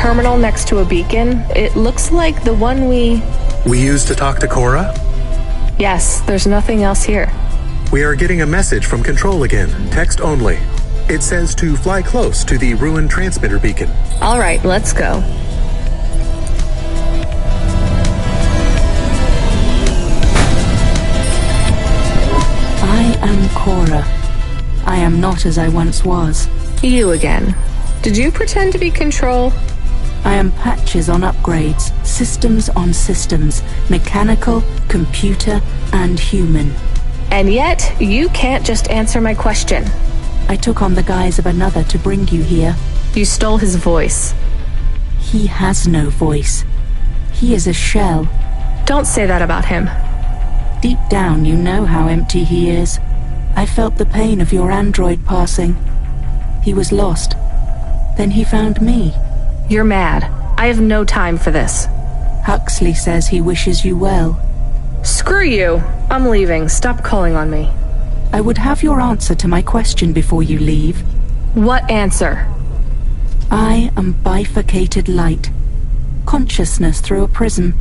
terminal next to a beacon. It looks like the one we used to talk to Cora? Yes, there's nothing else here. We are getting a message from Control again, text only. It says to fly close to the ruined transmitter beacon. All right, let's go. I am Cora. I am not as I once was. You again. Did you pretend to be Control? I am patches on upgrades, systems on systems, mechanical, computer, and human. And yet, you can't just answer my question. I took on the guise of another to bring you here. You stole his voice. He has no voice. He is a shell. Don't say that about him. Deep down, you know how empty he is. I felt the pain of your android passing. He was lost. Then he found me. You're mad. I have no time for this. Huxley says he wishes you well. Screw you. I'm leaving. Stop calling on me. I would have your answer to my question before you leave. What answer? I am bifurcated light. Consciousness through a prism.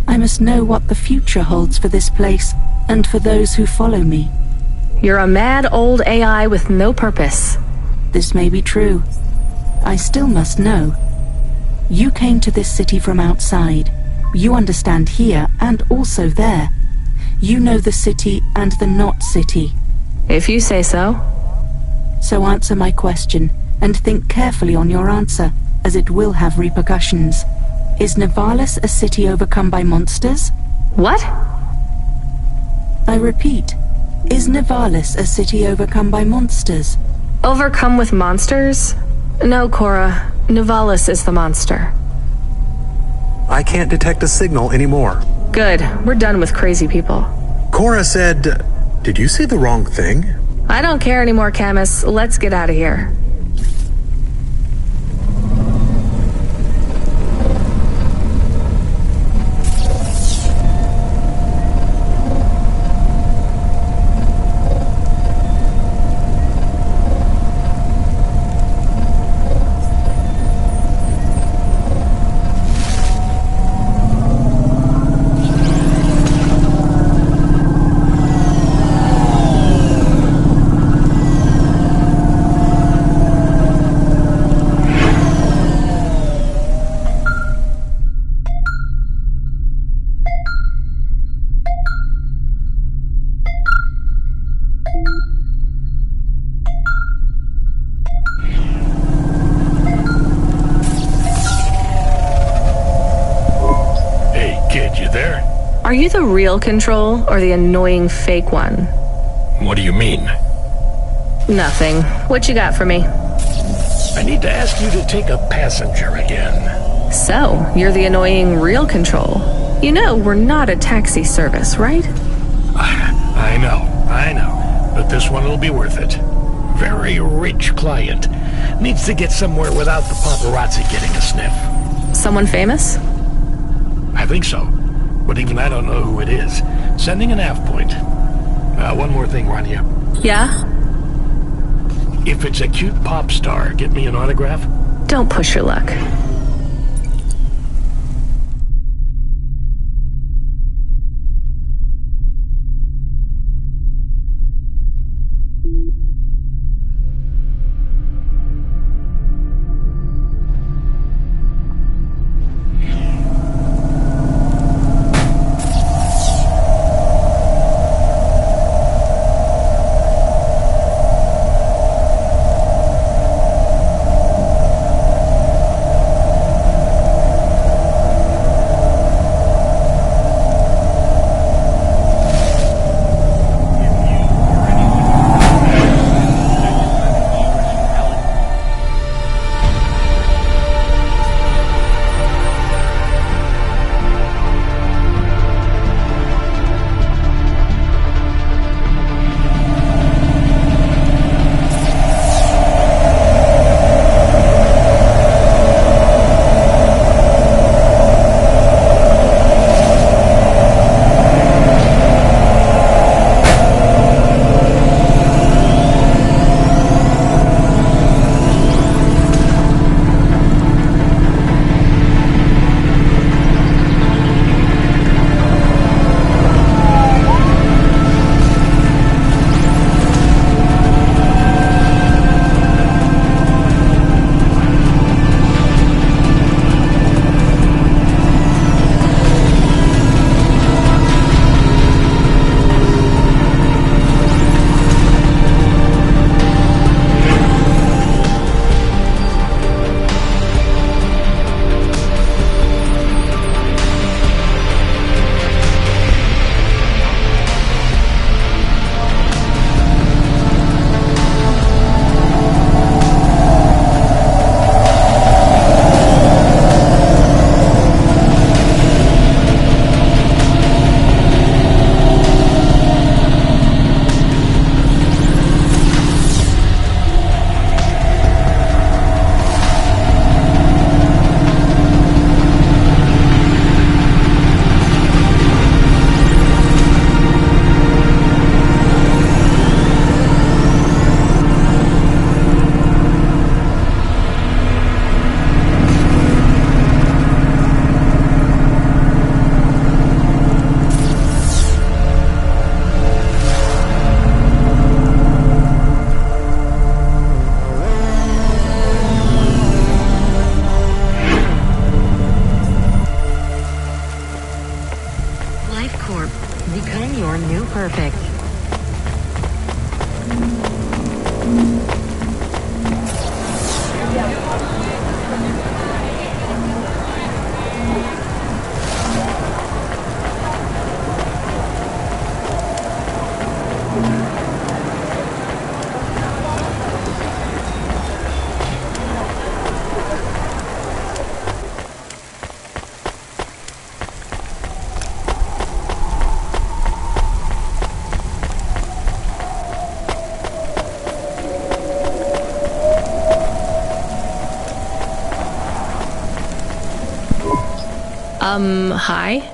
I must know what the future holds for this place, and for those who follow me. You're a mad old AI with no purpose. This may be true. I still must know. You came to this city from outside. You understand here and also there. You know the city and the not city. If you say so. So answer my question, and think carefully on your answer, as it will have repercussions. Is Nivalis a city overcome by monsters? What? I repeat, is Nivalis a city overcome by monsters? Overcome with monsters? No, Cora. Nivalis is the monster. I can't detect a signal anymore. Good. We're done with crazy people. Cora said... Did you say the wrong thing? I don't care anymore, Camus. Let's get out of here. Are you the real Control, or the annoying fake one? What do you mean? Nothing. What you got for me? I need to ask you to take a passenger again. So, you're the annoying real Control. You know, we're not a taxi service, right? I know. But this one will be worth it. Very rich client. Needs to get somewhere without the paparazzi getting a sniff. Someone famous? I think so. But even I don't know who it is. Sending an AV point. One more thing, Rania. Yeah? If it's a cute pop star, get me an autograph? Don't push your luck. Life Corp. Become your new perfect. Hi?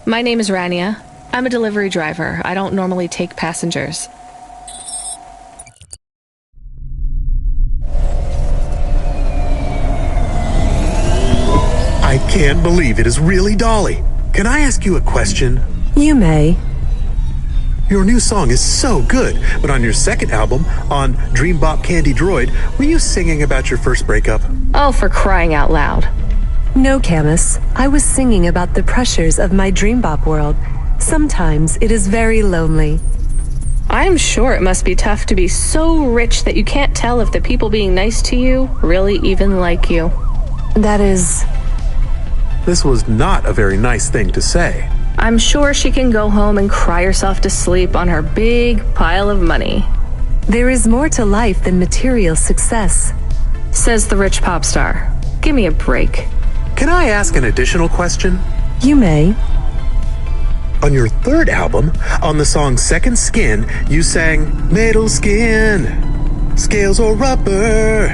My name is Rania. I'm a delivery driver. I don't normally take passengers. I can't believe it is really Dolly. Can I ask you a question? You may. Your new song is so good, but on your second album, on Dream Bop Candy Droid, were you singing about your first breakup? Oh, for crying out loud. No, Camus. I was singing about the pressures of my dream bop world. Sometimes it is very lonely. I'm sure it must be tough to be so rich that you can't tell if the people being nice to you really even like you. That is... This was not a very nice thing to say. I'm sure she can go home and cry herself to sleep on her big pile of money. There is more to life than material success, says the rich pop star. Give me a break. Can I ask an additional question? You may. On your third album, on the song Second Skin, you sang Metal Skin, Scales or Rubber,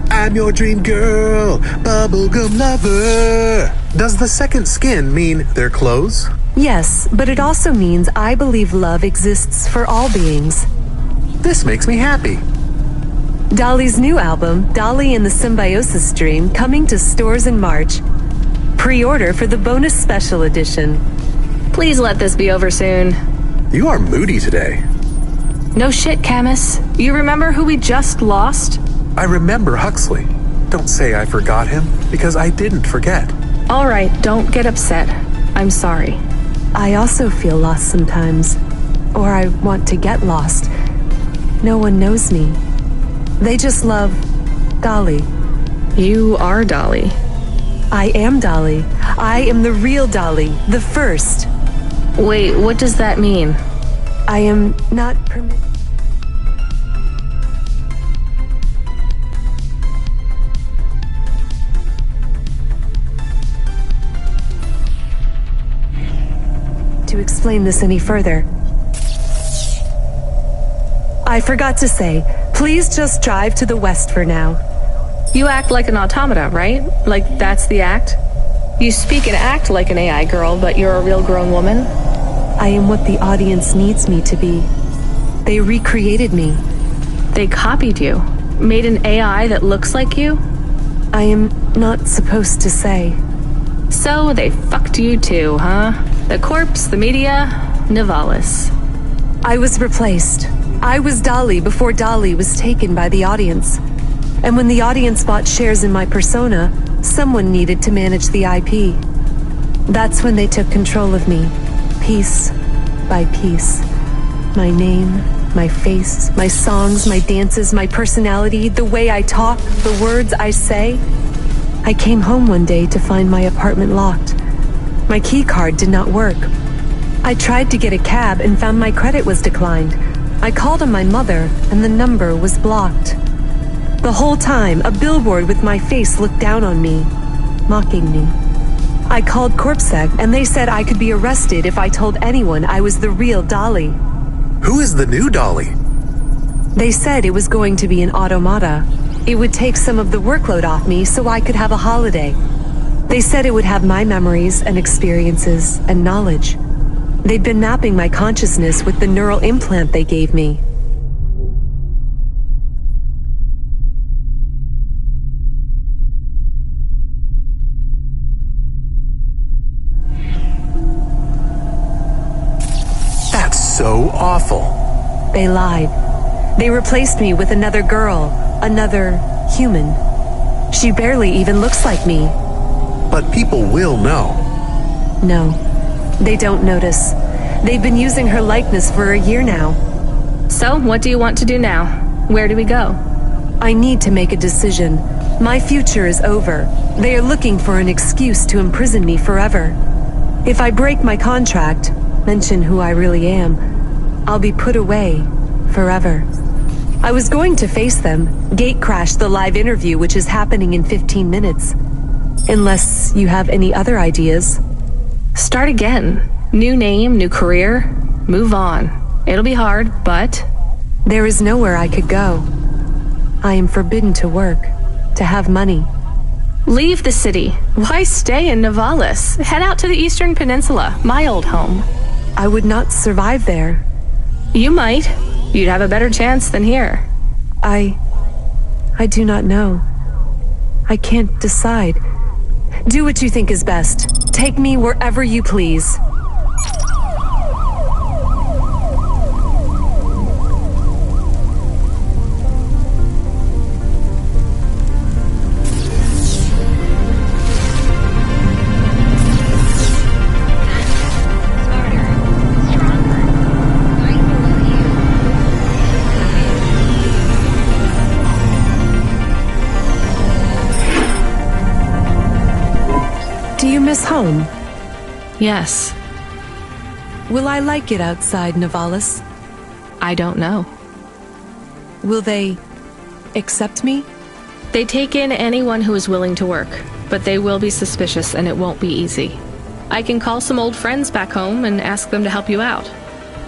I'm your dream girl, bubblegum lover. Does the second skin mean their clothes? Yes, but it also means I believe love exists for all beings. This makes me happy. Dolly's new album, Dolly and the Symbiosis Dream, coming to stores in March. Pre-order for the bonus special edition. Please let this be over soon. You are moody today. No shit, Camus. You remember who we just lost? I remember Huxley. Don't say I forgot him, because I didn't forget. All right, don't get upset. I'm sorry. I also feel lost sometimes. Or I want to get lost. No one knows me. They just love Dolly. You are Dolly. I am Dolly. I am the real Dolly, the first. Wait, what does that mean? I am not permitted. To explain this any further. I forgot to say, please just drive to the west for now. You act like an automata, right? Like that's the act? You speak and act like an AI girl, but you're a real grown woman? I am what the audience needs me to be. They recreated me. They copied you? Made an AI that looks like you? I am not supposed to say. So they fucked you too, huh? The corpse, the media, Nivalis. I was replaced. I was Dolly before Dolly was taken by the audience. And when the audience bought shares in my persona, someone needed to manage the IP. That's when they took control of me, piece by piece. My name, my face, my songs, my dances, my personality, the way I talk, the words I say. I came home one day to find my apartment locked. My key card did not work. I tried to get a cab and found my credit was declined. I called on my mother, and the number was blocked. The whole time, a billboard with my face looked down on me, mocking me. I called CorpSec, and they said I could be arrested if I told anyone I was the real Dolly. Who is the new Dolly? They said it was going to be an automata. It would take some of the workload off me so I could have a holiday. They said it would have my memories and experiences and knowledge. They'd been mapping my consciousness with the neural implant they gave me. That's so awful. They lied. They replaced me with another girl, another human. She barely even looks like me. But people will know. No, They don't notice. They've been using her likeness for a year now. So, what do you want to do now? Where do we go? I need to make a decision. My future is over. They are looking for an excuse to imprison me forever. If I break my contract, mention who I really am, I'll be put away forever. I was going to face them, gatecrash the live interview which is happening in 15 minutes. Unless you have any other ideas. Start again. New name, new career. Move on. It'll be hard, but... There is nowhere I could go. I am forbidden to work, to have money. Leave the city. Why stay in Nivalis? Head out to the Eastern Peninsula, my old home. I would not survive there. You might. You'd have a better chance than here. I do not know. I can't decide. Do what you think is best. Take me wherever you please. Do you miss home? Yes. Will I like it outside Nivalis? I don't know. Will they accept me? They take in anyone who is willing to work, but they will be suspicious and it won't be easy. I can call some old friends back home and ask them to help you out.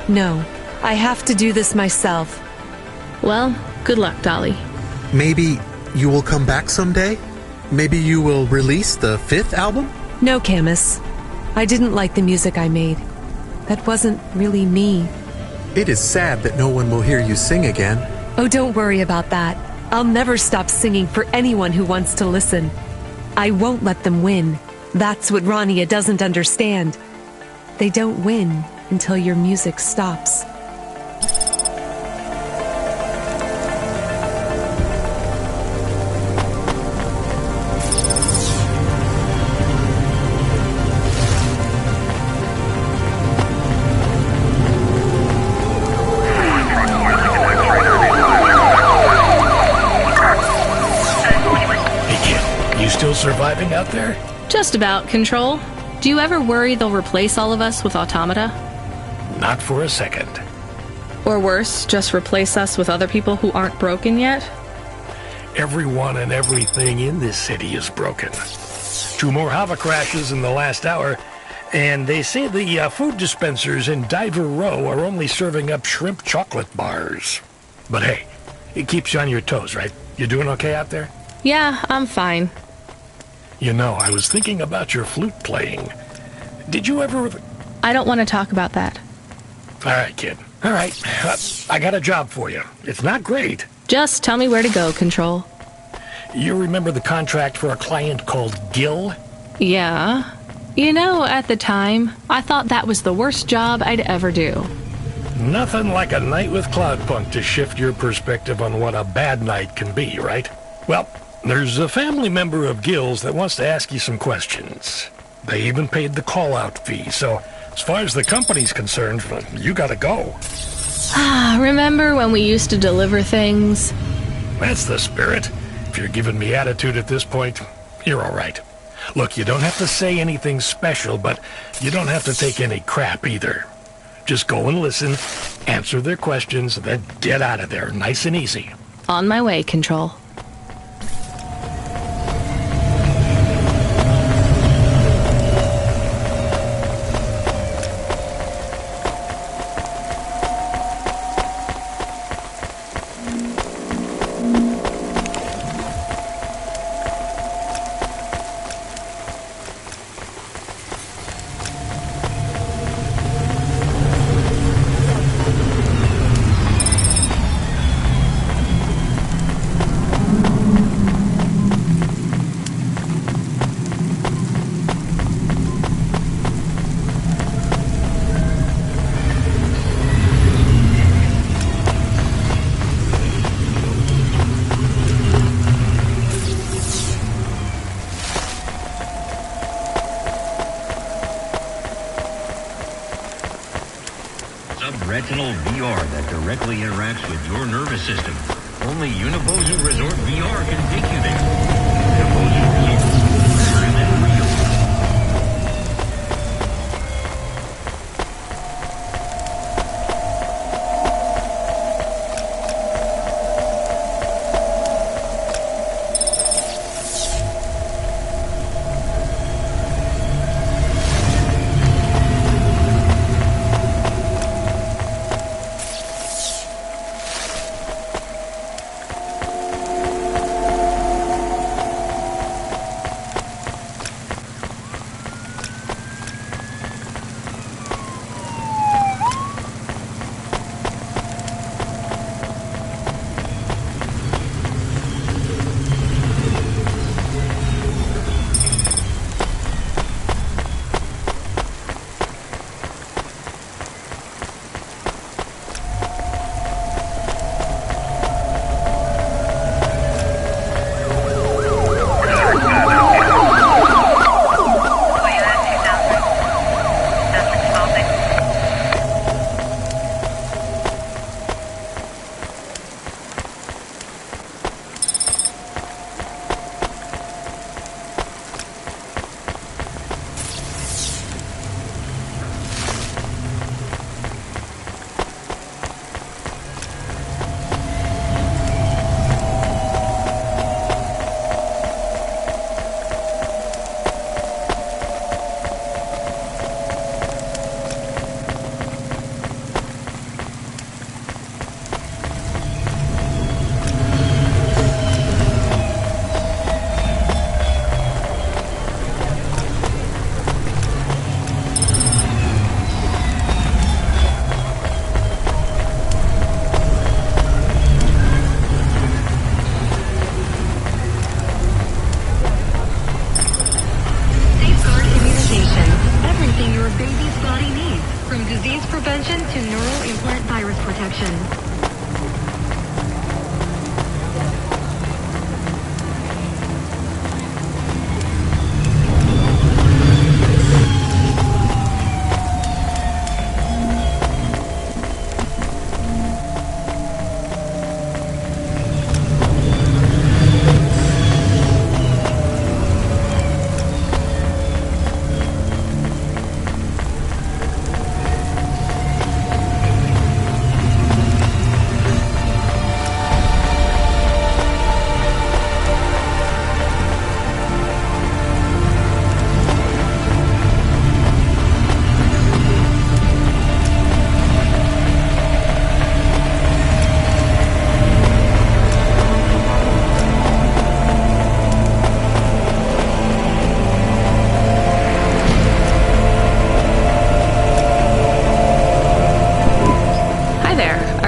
No, I have to do this myself. Well, good luck, Dolly. Maybe you will come back someday? Maybe you will release the 5th album? No, Camus. I didn't like the music I made. That wasn't really me. It is sad that no one will hear you sing again. Oh, don't worry about that. I'll never stop singing for anyone who wants to listen. I won't let them win. That's what Rania doesn't understand. They don't win until your music stops. Still surviving out there? Just about, Control. Do you ever worry they'll replace all of us with automata? Not for a second. Or worse, just replace us with other people who aren't broken yet? Everyone and everything in this city is broken. 2 more Hava crashes in the last hour, and they say the food dispensers in Diver Row are only serving up shrimp chocolate bars. But hey, it keeps you on your toes, right? You doing okay out there? Yeah, I'm fine. You know, I was thinking about your flute playing. Did you ever... I don't want to talk about that. All right, kid. All right. I got a job for you. It's not great. Just tell me where to go, Control. You remember the contract for a client called Gil? Yeah. You know, at the time, I thought that was the worst job I'd ever do. Nothing like a night with Cloudpunk to shift your perspective on what a bad night can be, right? Well, there's a family member of Gil's that wants to ask you some questions. They even paid the call-out fee, so as far as the company's concerned, you gotta go. Remember when we used to deliver things? That's the spirit. If you're giving me attitude at this point, you're all right. Look, you don't have to say anything special, but you don't have to take any crap either. Just go and listen, answer their questions, and then get out of there, nice and easy. On my way, Control. subretinal VR that directly interacts with your nervous system. Only Unibozu Resort VR can take you there. Unibozu Resort. Better than real.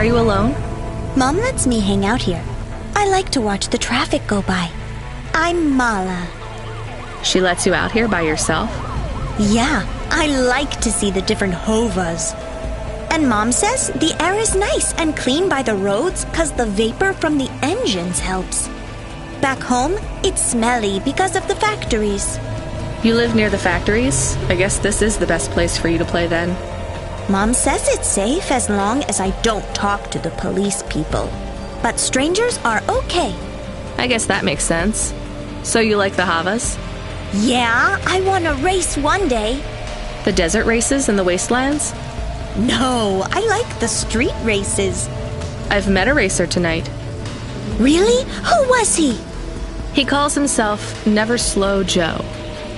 Are you alone? Mom lets me hang out here. I like to watch the traffic go by. I'm Mala. She lets you out here by yourself? Yeah, I like to see the different hovas. And Mom says the air is nice and clean by the roads because the vapor from the engines helps. Back home, it's smelly because of the factories. You live near the factories? I guess this is the best place for you to play then. Mom says it's safe as long as I don't talk to the police people. But strangers are okay. I guess that makes sense. So you like the Havas? Yeah, I want to race one day. The desert races in the wastelands? No, I like the street races. I've met a racer tonight. Really? Who was he? He calls himself Never Slow Joe.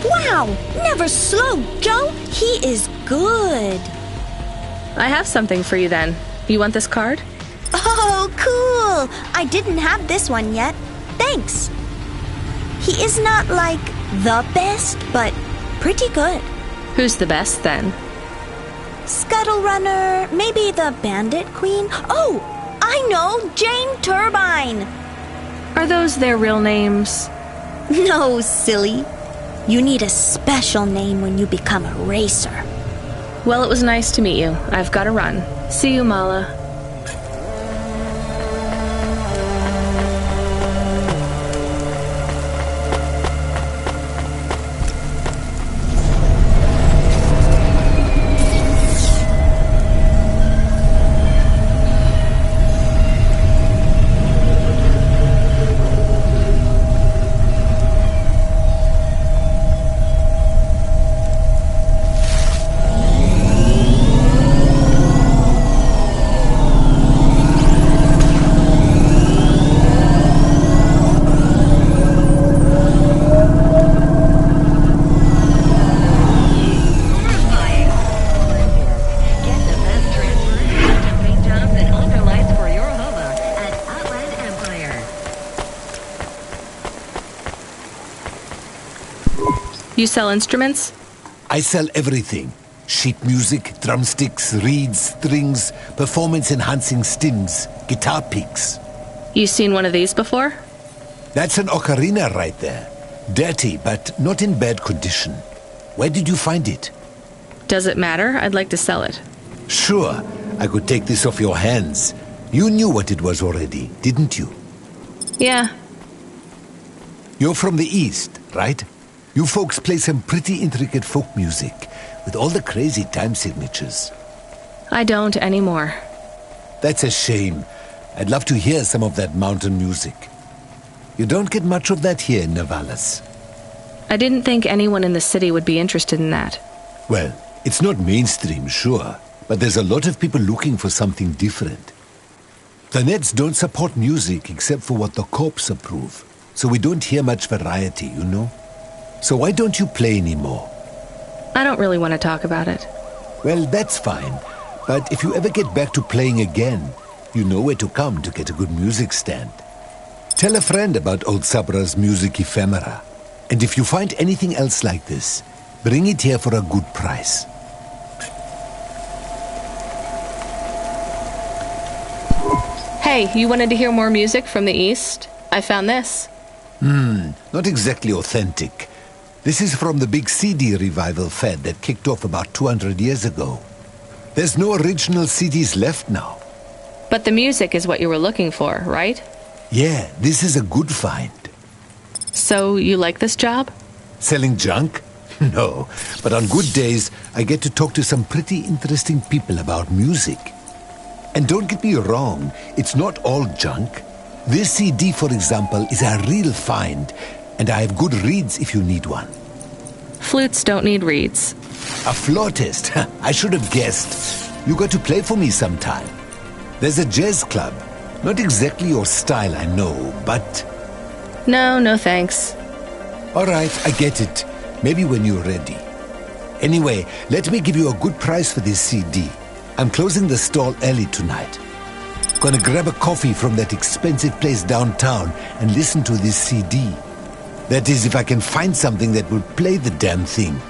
Wow, Never Slow Joe? He is good. I have something for you then. You want this card? Oh, cool. I didn't have this one yet. Thanks. He is not like the best, but pretty good. Who's the best then? Scuttle Runner, maybe the Bandit Queen. Oh, I know, Jane Turbine. Are those their real names? No, silly. You need a special name when you become a racer. Well, it was nice to meet you. I've got to run. See you, Mala. You sell instruments? I sell everything. Sheet music, drumsticks, reeds, strings, performance-enhancing stims, guitar picks. You seen one of these before? That's an ocarina right there. Dirty, but not in bad condition. Where did you find it? Does it matter? I'd like to sell it. Sure, I could take this off your hands. You knew what it was already, didn't you? Yeah. You're from the East, right? You folks play some pretty intricate folk music, with all the crazy time signatures. I don't anymore. That's a shame. I'd love to hear some of that mountain music. You don't get much of that here in Nevalis. I didn't think anyone in the city would be interested in that. Well, it's not mainstream, sure, but there's a lot of people looking for something different. The Nets don't support music except for what the corps approve, so we don't hear much variety, you know? So why don't you play anymore? I don't really want to talk about it. Well, that's fine, but if you ever get back to playing again, you know where to come to get a good music stand. Tell a friend about old Sabra's music ephemera, and if you find anything else like this, bring it here for a good price. Hey, you wanted to hear more music from the East? I found this. Not exactly authentic. This is from the big CD revival fad that kicked off about 200 years ago. There's no original CDs left now. But the music is what you were looking for, right? Yeah, this is a good find. So you like this job? Selling junk? No, but on good days, I get to talk to some pretty interesting people about music. And don't get me wrong, it's not all junk. This CD, for example, is a real find, and I have good reeds if you need one. Flutes don't need reeds. A flautist? I should have guessed. You got to play for me sometime. There's a jazz club. Not exactly your style, I know, but... No thanks. All right, I get it. Maybe when you're ready. Anyway, let me give you a good price for this CD. I'm closing the stall early tonight. Gonna grab a coffee from that expensive place downtown and listen to this CD. That is, if I can find something that will play the damn thing.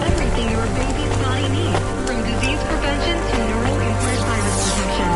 Everything your baby's body needs, from disease prevention to neural implant virus protection.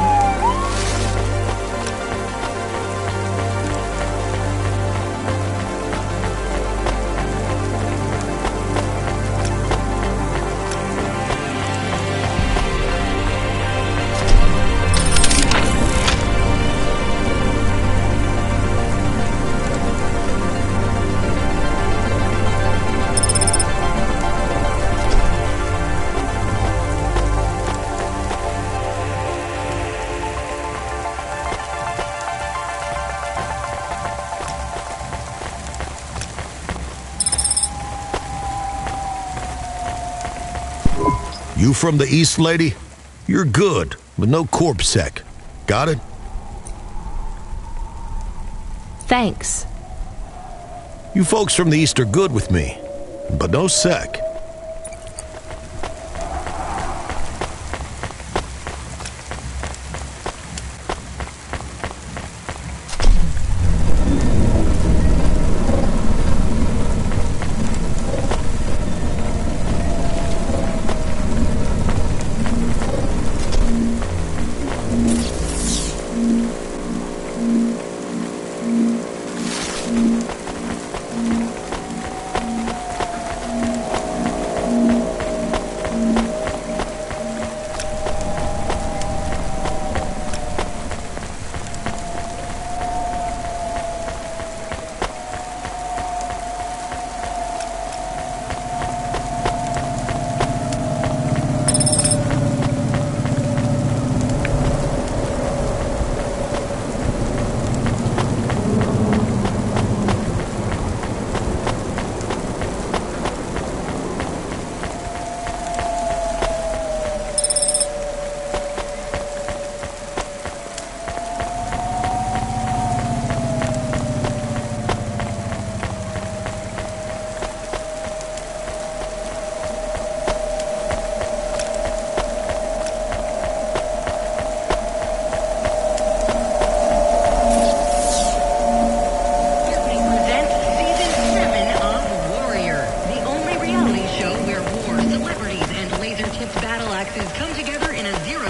You from the East, lady? You're good, with no corpse sec. Got it? Thanks. You folks from the East are good with me, but no sec.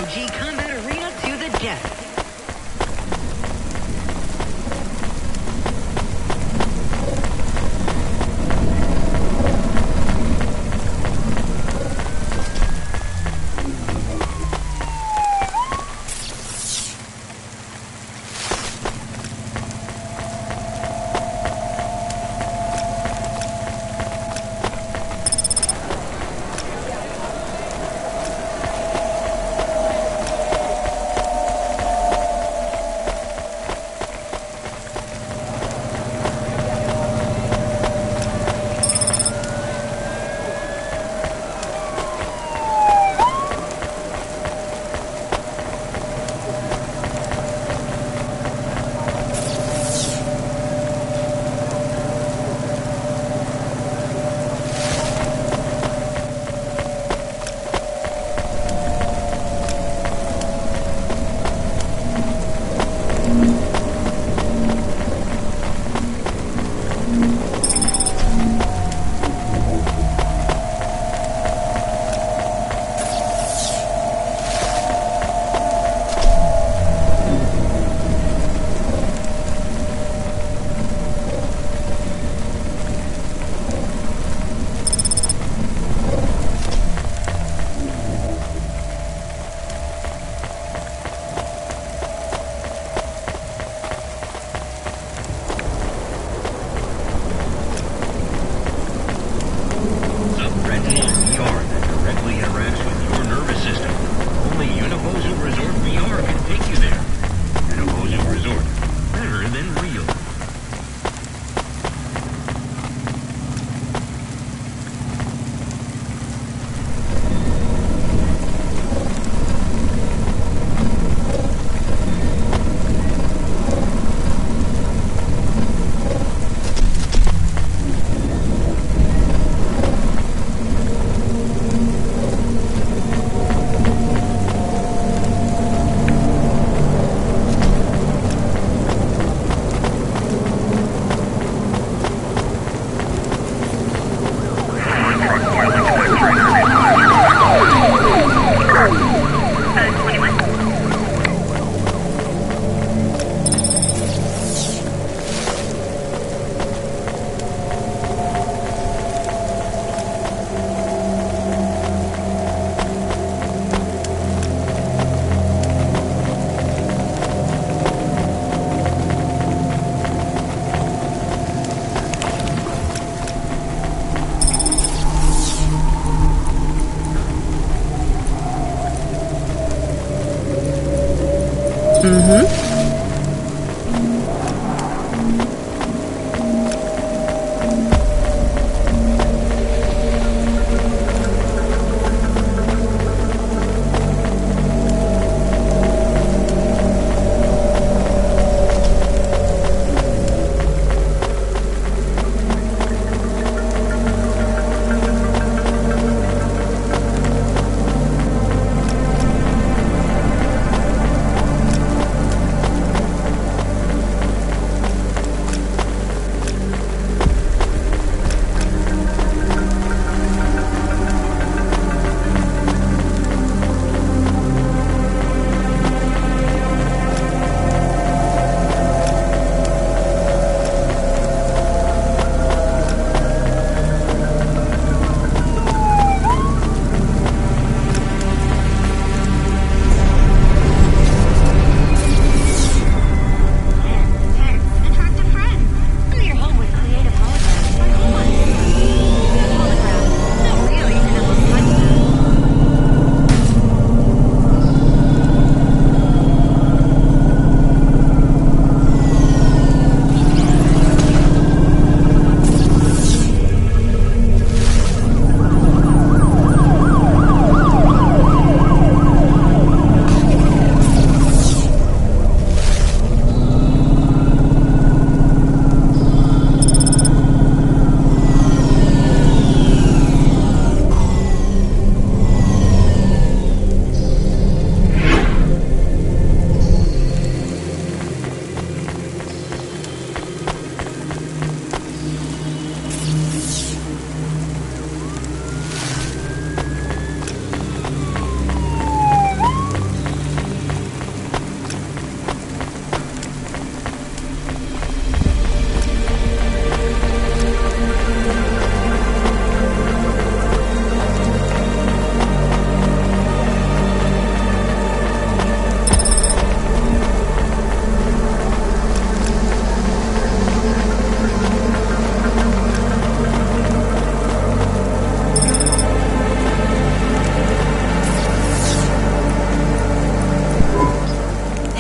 OG Combat Arena to the death.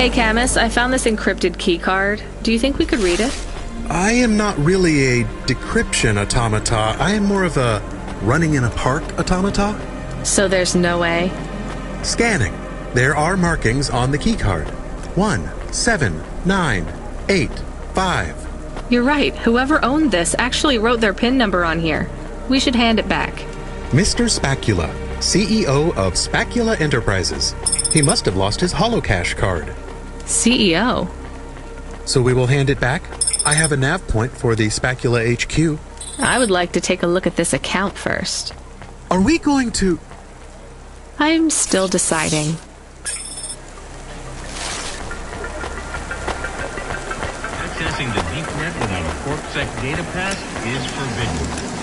Hey, Camus, I found this encrypted key card. Do you think we could read it? I am not really a decryption automata. I am more of a running in a park automata. So there's no way? Scanning. There are markings on the key card. 1, 7, 9, 8, 5. You're right. Whoever owned this actually wrote their PIN number on here. We should hand it back. Mr. Spacula, CEO of Spacula Enterprises. He must have lost his holocash card. CEO? So we will hand it back? I have a nav point for the Spacula HQ. I would like to take a look at this account first. Are we going to... I'm still deciding. Accessing the deep net without a CorpSec data pass is forbidden.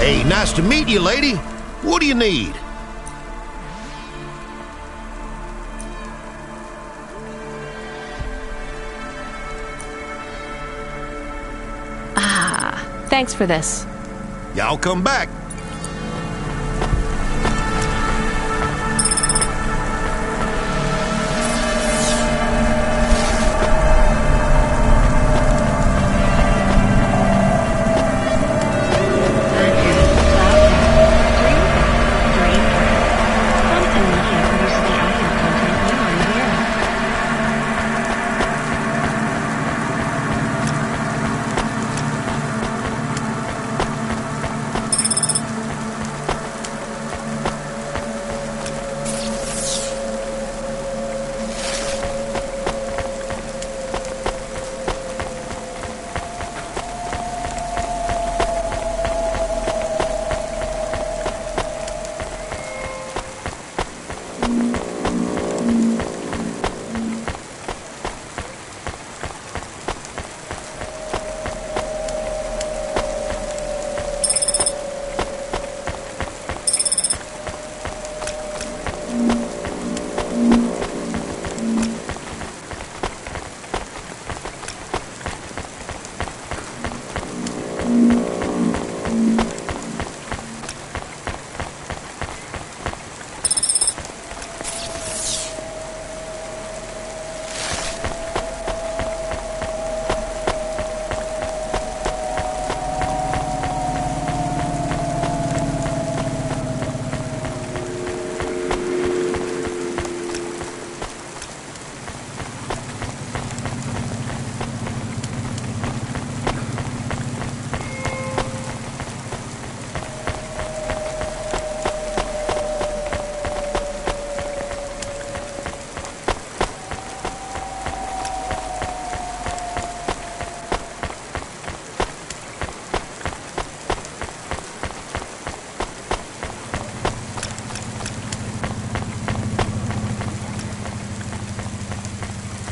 Hey, nice to meet you, lady. What do you need? Thanks for this. Y'all come back.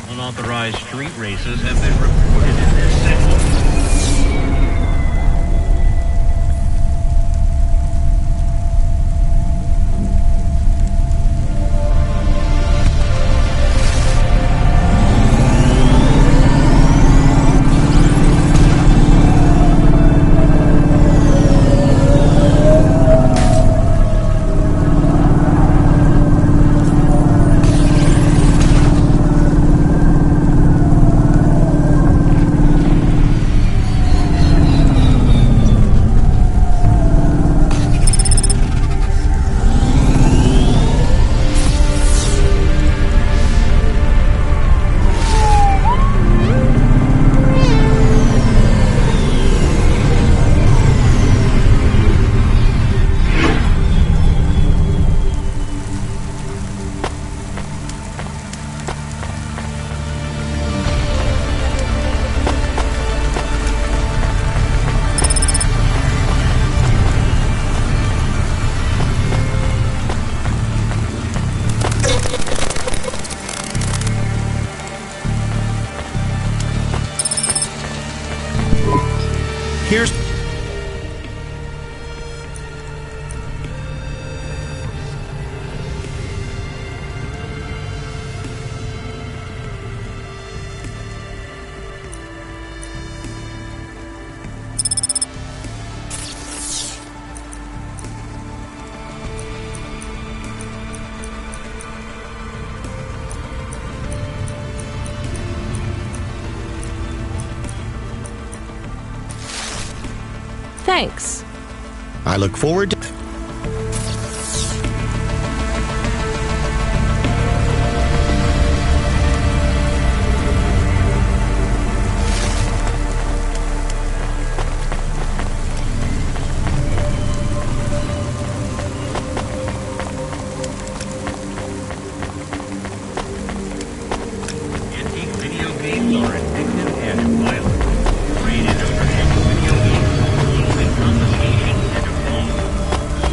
Unauthorized street races have been reported in this section. Here's... Thanks. I look forward to... Antique video games are addictive and violent. Rated over video games, confiscation and abuse.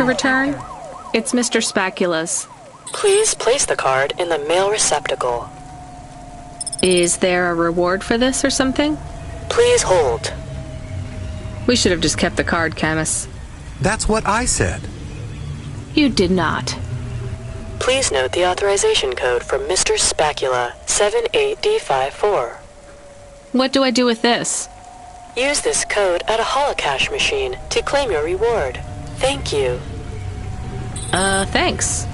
to return? It's Mr. Spacula's. Please place the card in the mail receptacle. Is there a reward for this or something? Please hold. We should have just kept the card, Camus. That's what I said. You did not. Please note the authorization code from Mr. Spacula, 78D54. What do I do with this? Use this code at a holocash machine to claim your reward. Thank you. Thanks.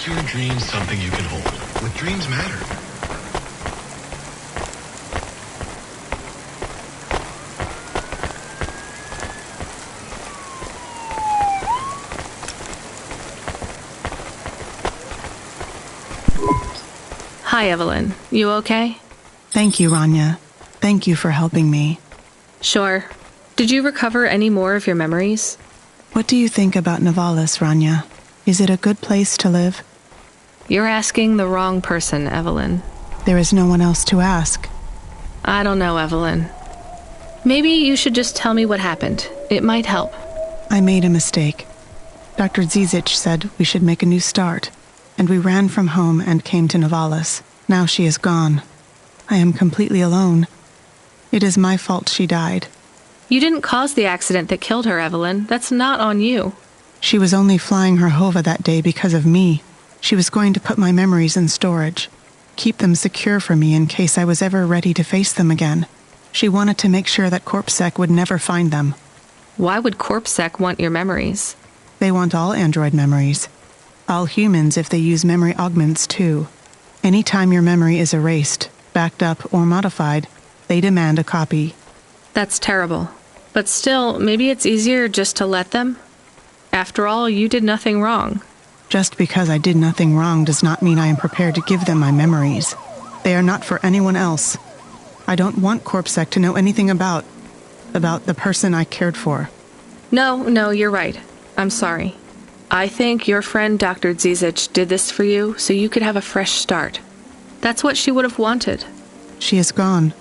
Make your dreams something you can hold. What dreams matter. Hi, Evelyn. You okay? Thank you, Rania. Thank you for helping me. Sure. Did you recover any more of your memories? What do you think about Nivalis, Rania? Is it a good place to live? You're asking the wrong person, Evelyn. There is no one else to ask. I don't know, Evelyn. Maybe you should just tell me what happened. It might help. I made a mistake. Dr. Zizic said we should make a new start, and we ran from home and came to Nivalis. Now she is gone. I am completely alone. It is my fault she died. You didn't cause the accident that killed her, Evelyn. That's not on you. She was only flying her Hova that day because of me. She was going to put my memories in storage, keep them secure for me in case I was ever ready to face them again. She wanted to make sure that CorpSec would never find them. Why would CorpSec want your memories? They want all android memories. All humans if they use memory augments too. Anytime your memory is erased, backed up, or modified, they demand a copy. That's terrible. But still, maybe it's easier just to let them? After all, you did nothing wrong. Just because I did nothing wrong does not mean I am prepared to give them my memories. They are not for anyone else. I don't want CorpSec to know anything about the person I cared for. No, you're right. I'm sorry. I think your friend Dr. Zizic did this for you so you could have a fresh start. That's what she would have wanted. She is gone.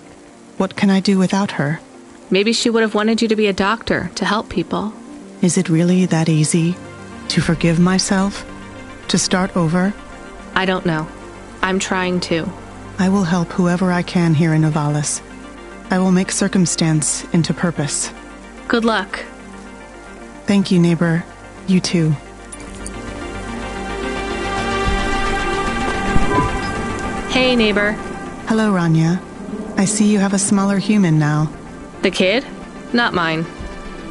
What can I do without her? Maybe she would have wanted you to be a doctor to help people. Is it really that easy? To forgive myself? To start over? I don't know. I'm trying to. I will help whoever I can here in Nivalis. I will make circumstance into purpose. Good luck. Thank you, neighbor. You too. Hey, neighbor. Hello, Rania. I see you have a smaller human now. The kid? Not mine.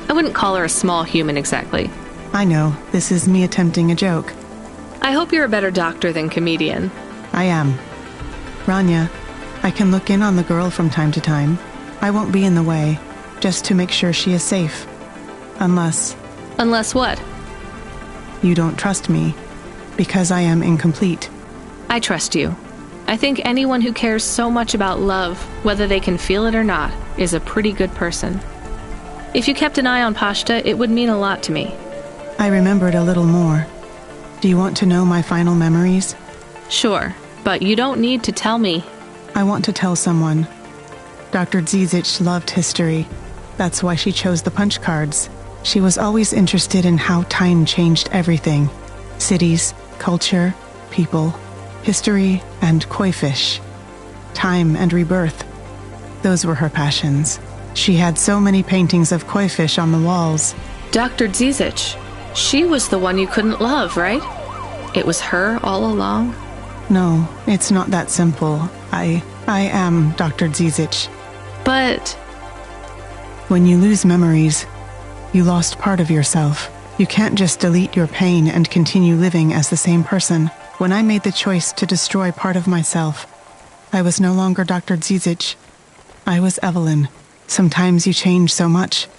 I wouldn't call her a small human exactly. I know. This is me attempting a joke. I hope you're a better doctor than comedian. I am. Rania, I can look in on the girl from time to time. I won't be in the way, just to make sure she is safe. Unless... Unless what? You don't trust me, because I am incomplete. I trust you. I think anyone who cares so much about love, whether they can feel it or not, is a pretty good person. If you kept an eye on Pashta, it would mean a lot to me. I remembered a little more. Do you want to know my final memories? Sure, but you don't need to tell me. I want to tell someone. Dr. Zizic loved history. That's why she chose the punch cards. She was always interested in how time changed everything. Cities, culture, people, history, and koi fish. Time and rebirth. Those were her passions. She had so many paintings of koi fish on the walls. Dr. Zizic, she was the one you couldn't love, right? It was her all along? No, it's not that simple. I am Dr. Zizic. But... When you lose memories, you lost part of yourself. You can't just delete your pain and continue living as the same person. When I made the choice to destroy part of myself, I was no longer Dr. Zizic. I was Evelyn. Sometimes you change so much.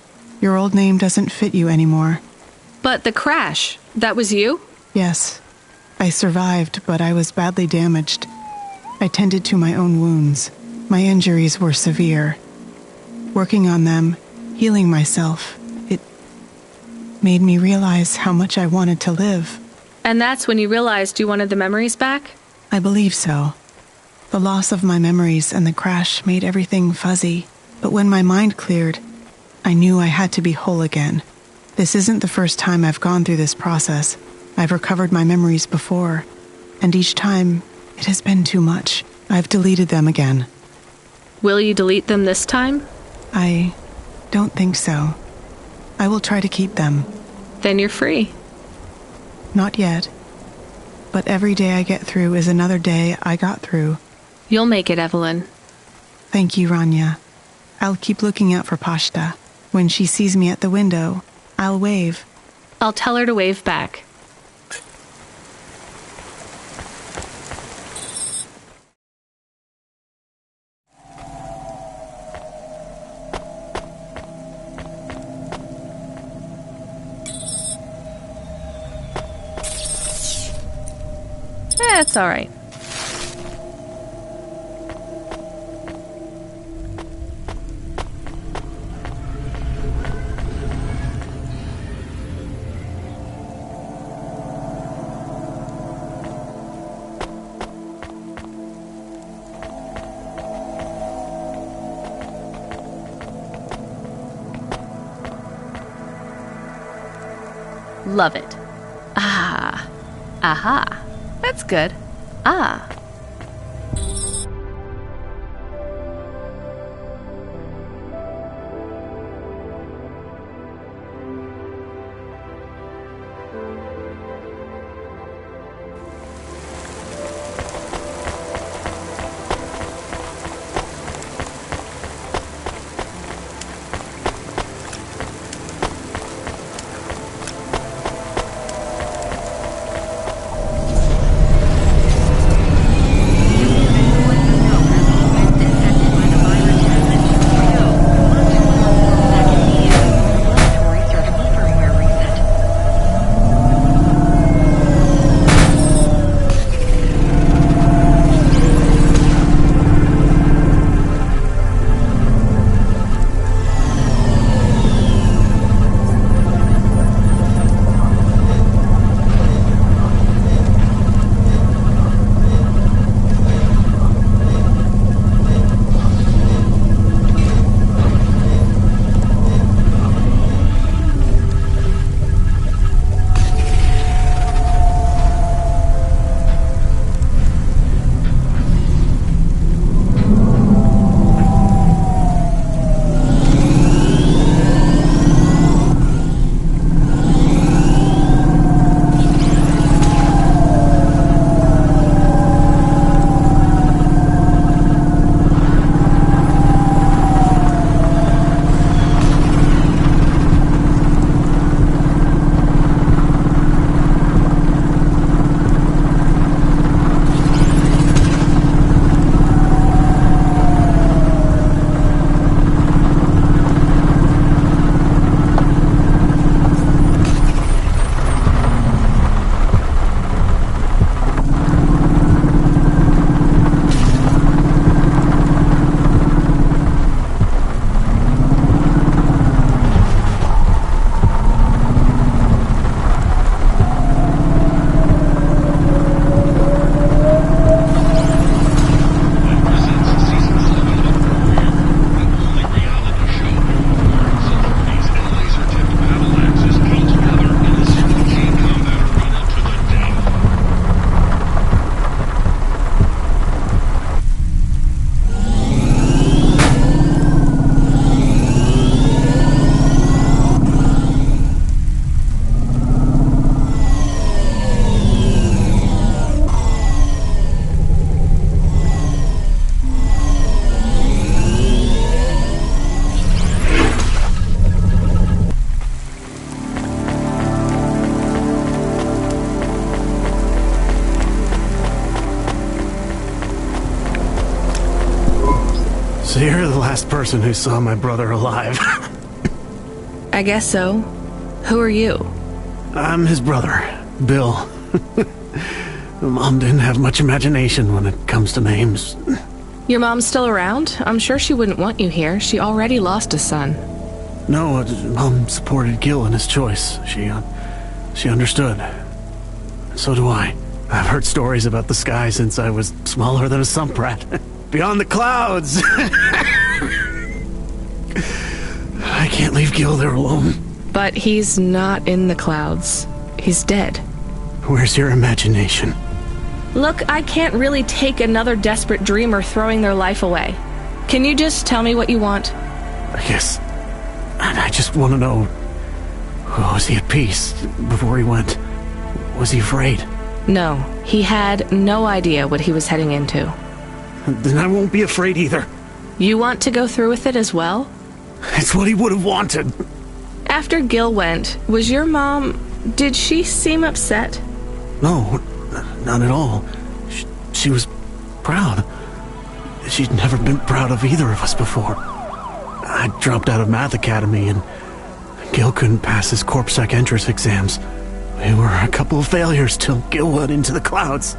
Your old name doesn't fit you anymore. But the crash, that was you? Yes. I survived, but I was badly damaged. I tended to my own wounds. My injuries were severe. Working on them, healing myself, it made me realize how much I wanted to live. And that's when you realized you wanted the memories back? I believe so. The loss of my memories and the crash made everything fuzzy. But when my mind cleared, I knew I had to be whole again. This isn't the first time I've gone through this process. I've recovered my memories before, and each time, it has been too much. I've deleted them again. Will you delete them this time? I don't think so. I will try to keep them. Then you're free. Not yet. But every day I get through is another day I got through. You'll make it, Evelyn. Thank you, Rania. I'll keep looking out for Pashta. When she sees me at the window, I'll wave. I'll tell her to wave back. It's alright. Love it. Ah. Aha. That's good. Ah. So you're the last person who saw my brother alive. I guess so. Who are you? I'm his brother, Bill. Mom didn't have much imagination when it comes to names. Your mom's still around? I'm sure she wouldn't want you here. She already lost a son. No, Mom supported Gil in his choice. She understood. So do I. I've heard stories about the sky since I was smaller than a sump rat. Beyond the clouds! I can't leave Gil there alone. But he's not in the clouds. He's dead. Where's your imagination? Look, I can't really take another desperate dreamer throwing their life away. Can you just tell me what you want? I guess... I just want to know... Was he at peace before he went? Was he afraid? No, he had no idea what he was heading into. Then I won't be afraid either. You want to go through with it as well? It's what he would have wanted. After Gil went, was your mom... Did she seem upset? No, not at all. She was proud. She'd never been proud of either of us before. I dropped out of Math Academy and Gil couldn't pass his CorpSec entrance exams. We were a couple of failures till Gil went into the clouds.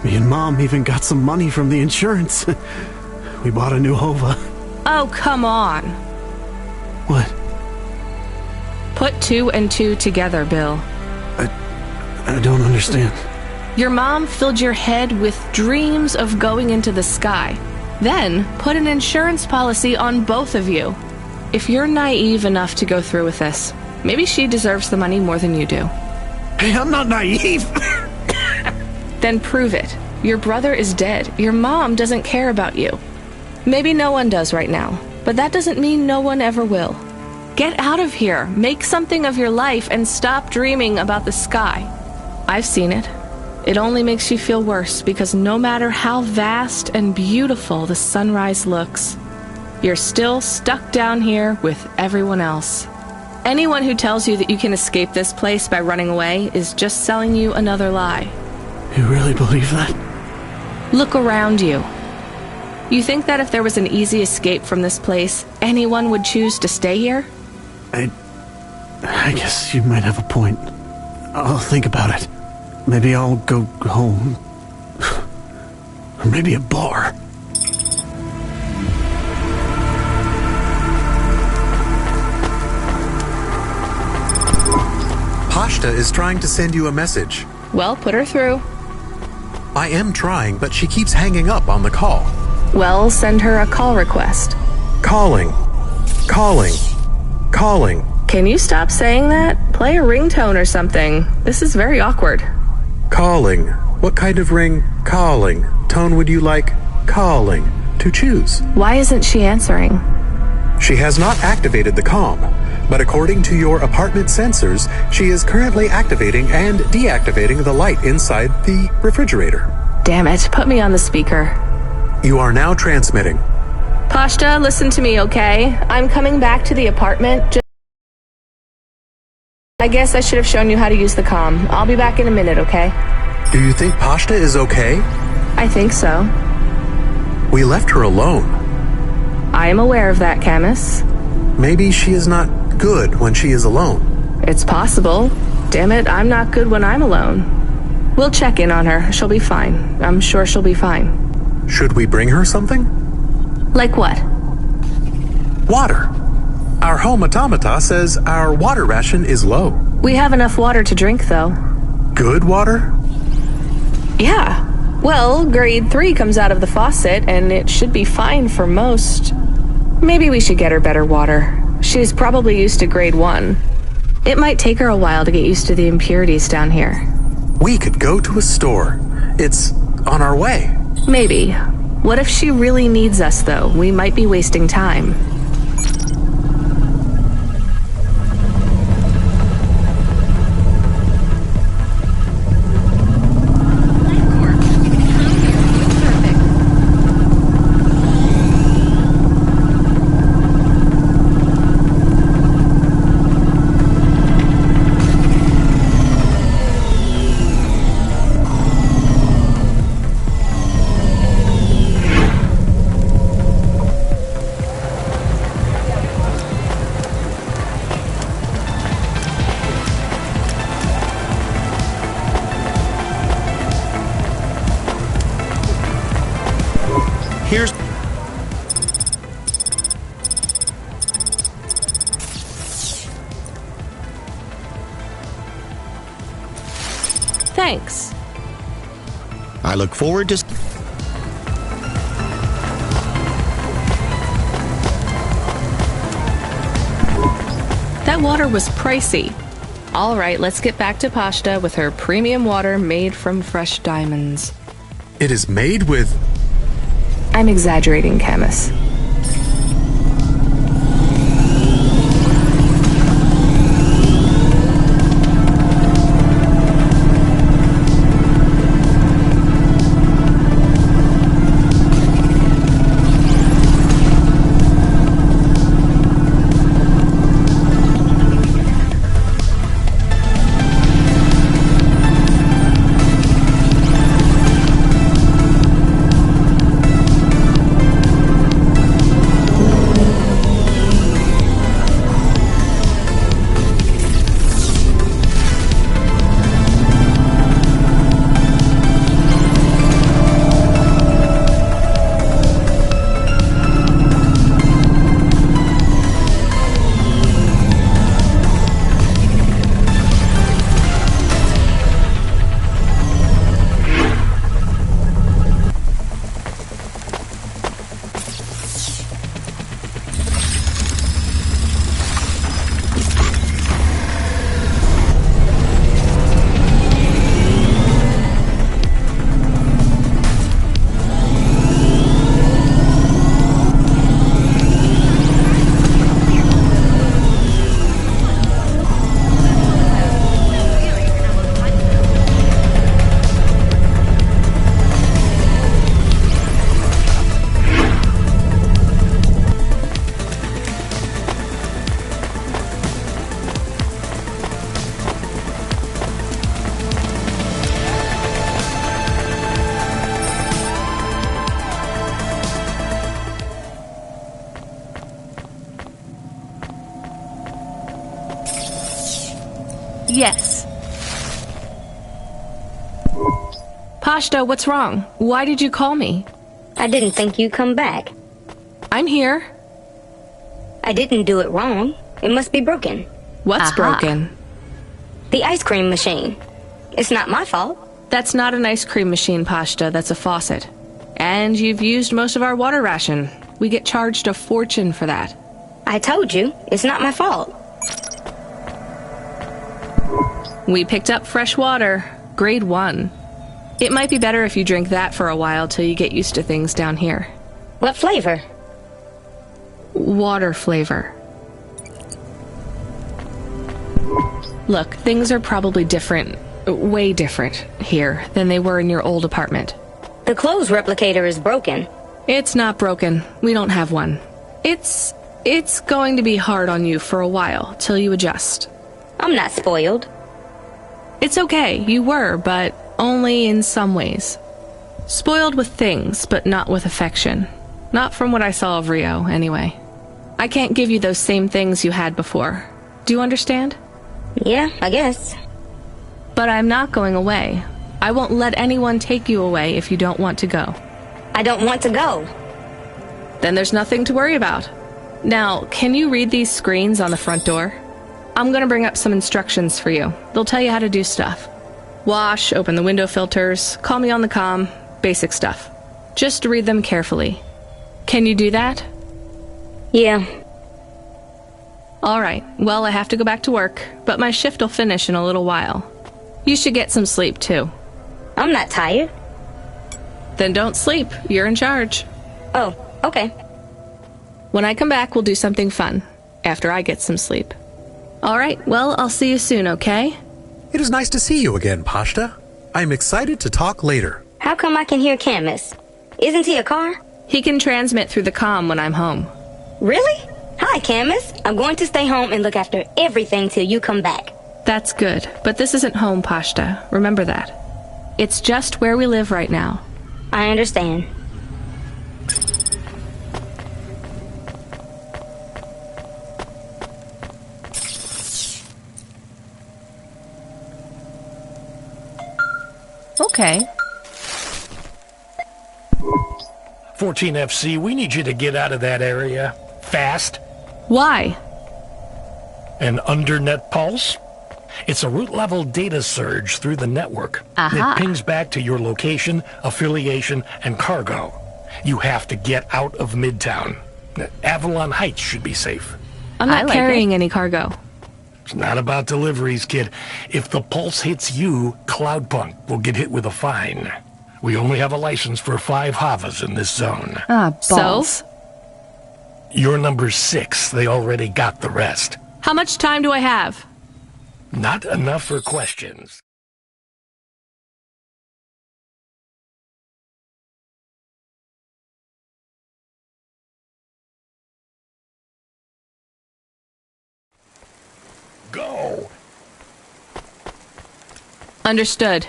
Me and Mom even got some money from the insurance. We bought a new Hova. Oh, come on. What? Put 2 and 2 together, Bill. I don't understand. Your mom filled your head with dreams of going into the sky. Then put an insurance policy on both of you. If you're naive enough to go through with this, maybe she deserves the money more than you do. Hey, I'm not naive. Then prove it. Your brother is dead. Your mom doesn't care about you. Maybe no one does right now, but that doesn't mean no one ever will. Get out of here. Make something of your life and stop dreaming about the sky. I've seen it. It only makes you feel worse because no matter how vast and beautiful the sunrise looks, you're still stuck down here with everyone else. Anyone who tells you that you can escape this place by running away is just selling you another lie. You really believe that? Look around you. You think that if there was an easy escape from this place, anyone would choose to stay here? I guess you might have a point. I'll think about it. Maybe I'll go home. Or maybe a bar. Pashta is trying to send you a message. Well, put her through. I am trying, but she keeps hanging up on the call. Well, send her a call request. Calling. Calling. Calling. Can you stop saying that? Play a ringtone or something. This is very awkward. Calling. What kind of ring? Calling. Tone would you like? Calling. To choose. Why isn't she answering? She has not activated the comm, but according to your apartment sensors, she is currently activating and deactivating the light inside the refrigerator. Damn it, put me on the speaker. You are now transmitting. Pashta, listen to me, okay? I'm coming back to the apartment. I guess I should have shown you how to use the comm. I'll be back in a minute, okay? Do you think Pashta is okay? I think so. We left her alone. I am aware of that, Camus. Maybe she is not good when she is alone. It's possible. Damn it, I'm not good when I'm alone. We'll check in on her. She'll be fine. I'm sure she'll be fine. Should we bring her something? Like what? Water. Our home automata says our water ration is low. We have enough water to drink, though. Good water? Yeah. Well, grade 3 comes out of the faucet, and it should be fine for most. Maybe we should get her better water. She's probably used to grade 1. It might take her a while to get used to the impurities down here. We could go to a store. It's on our way. Maybe. What if she really needs us, though? We might be wasting time. Here's... Thanks. I look forward to... That water was pricey. All right, let's get back to Pashta with her premium water made from fresh diamonds. It is made with... I'm exaggerating, Camus. Yes. Pashto, what's wrong? Why did you call me? I didn't think you'd come back. I'm here. I didn't do it wrong. It must be broken. What's broken? The ice cream machine. It's not my fault. That's not an ice cream machine, Pashta. That's a faucet. And you've used most of our water ration. We get charged a fortune for that. I told you, it's not my fault. We picked up fresh water. Grade 1. It might be better if you drink that for a while till you get used to things down here. What flavor? Water flavor. Look, things are probably different, way different here than they were in your old apartment. The clothes replicator is broken. It's not broken. We don't have one. It's going to be hard on you for a while till you adjust. I'm not spoiled. It's okay, you were, but only in some ways. Spoiled with things, but not with affection. Not from what I saw of Rio, anyway. I can't give you those same things you had before. Do you understand? Yeah, I guess. But I'm not going away. I won't let anyone take you away if you don't want to go. I don't want to go. Then there's nothing to worry about. Now, can you read these screens on the front door? I'm gonna bring up some instructions for you. They'll tell you how to do stuff. Wash, open the window filters, call me on the comm, basic stuff. Just read them carefully. Can you do that? Yeah. Alright, well, I have to go back to work, but my shift will finish in a little while. You should get some sleep, too. I'm not tired. Then don't sleep. You're in charge. Oh, okay. When I come back, we'll do something fun, after I get some sleep. Alright, well, I'll see you soon, okay? It is nice to see you again, Pashta. I am excited to talk later. How come I can hear Camus? Isn't he a car? He can transmit through the comm when I'm home. Really? Hi, Camus. I'm going to stay home and look after everything till you come back. That's good, but this isn't home, Pashta. Remember that. It's just where we live right now. I understand. Okay. 14FC, we need you to get out of that area. Fast. Why? An undernet pulse? It's a root-level data surge through the network. Aha. It pings back to your location, affiliation, and cargo. You have to get out of Midtown. Avalon Heights should be safe. I'm not carrying any cargo. It's not about deliveries, kid. If the pulse hits you, Cloudpunk will get hit with a fine. We only have a license for 5 Havas in this zone. So? You're number 6. They already got the rest. How much time do I have? Not enough for questions. Go! Understood.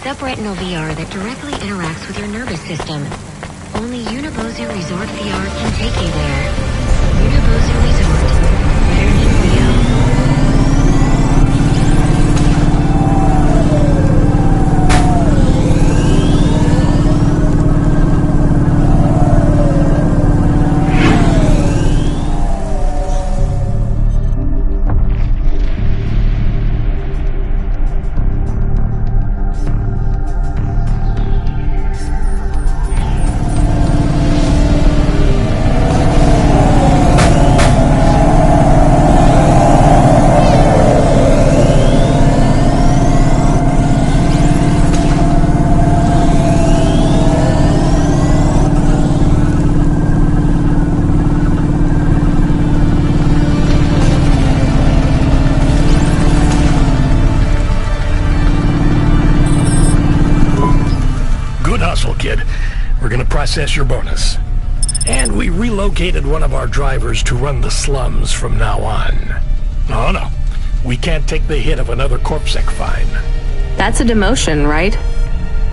Subretinal VR that directly interacts with your nervous system. Only Unibozu Resort VR can take you there. Unibozu Resort. Better than Rio. Process your bonus. And we relocated one of our drivers to run the slums from now on. Oh no, we can't take the hit of another corpsec fine. That's a demotion, right?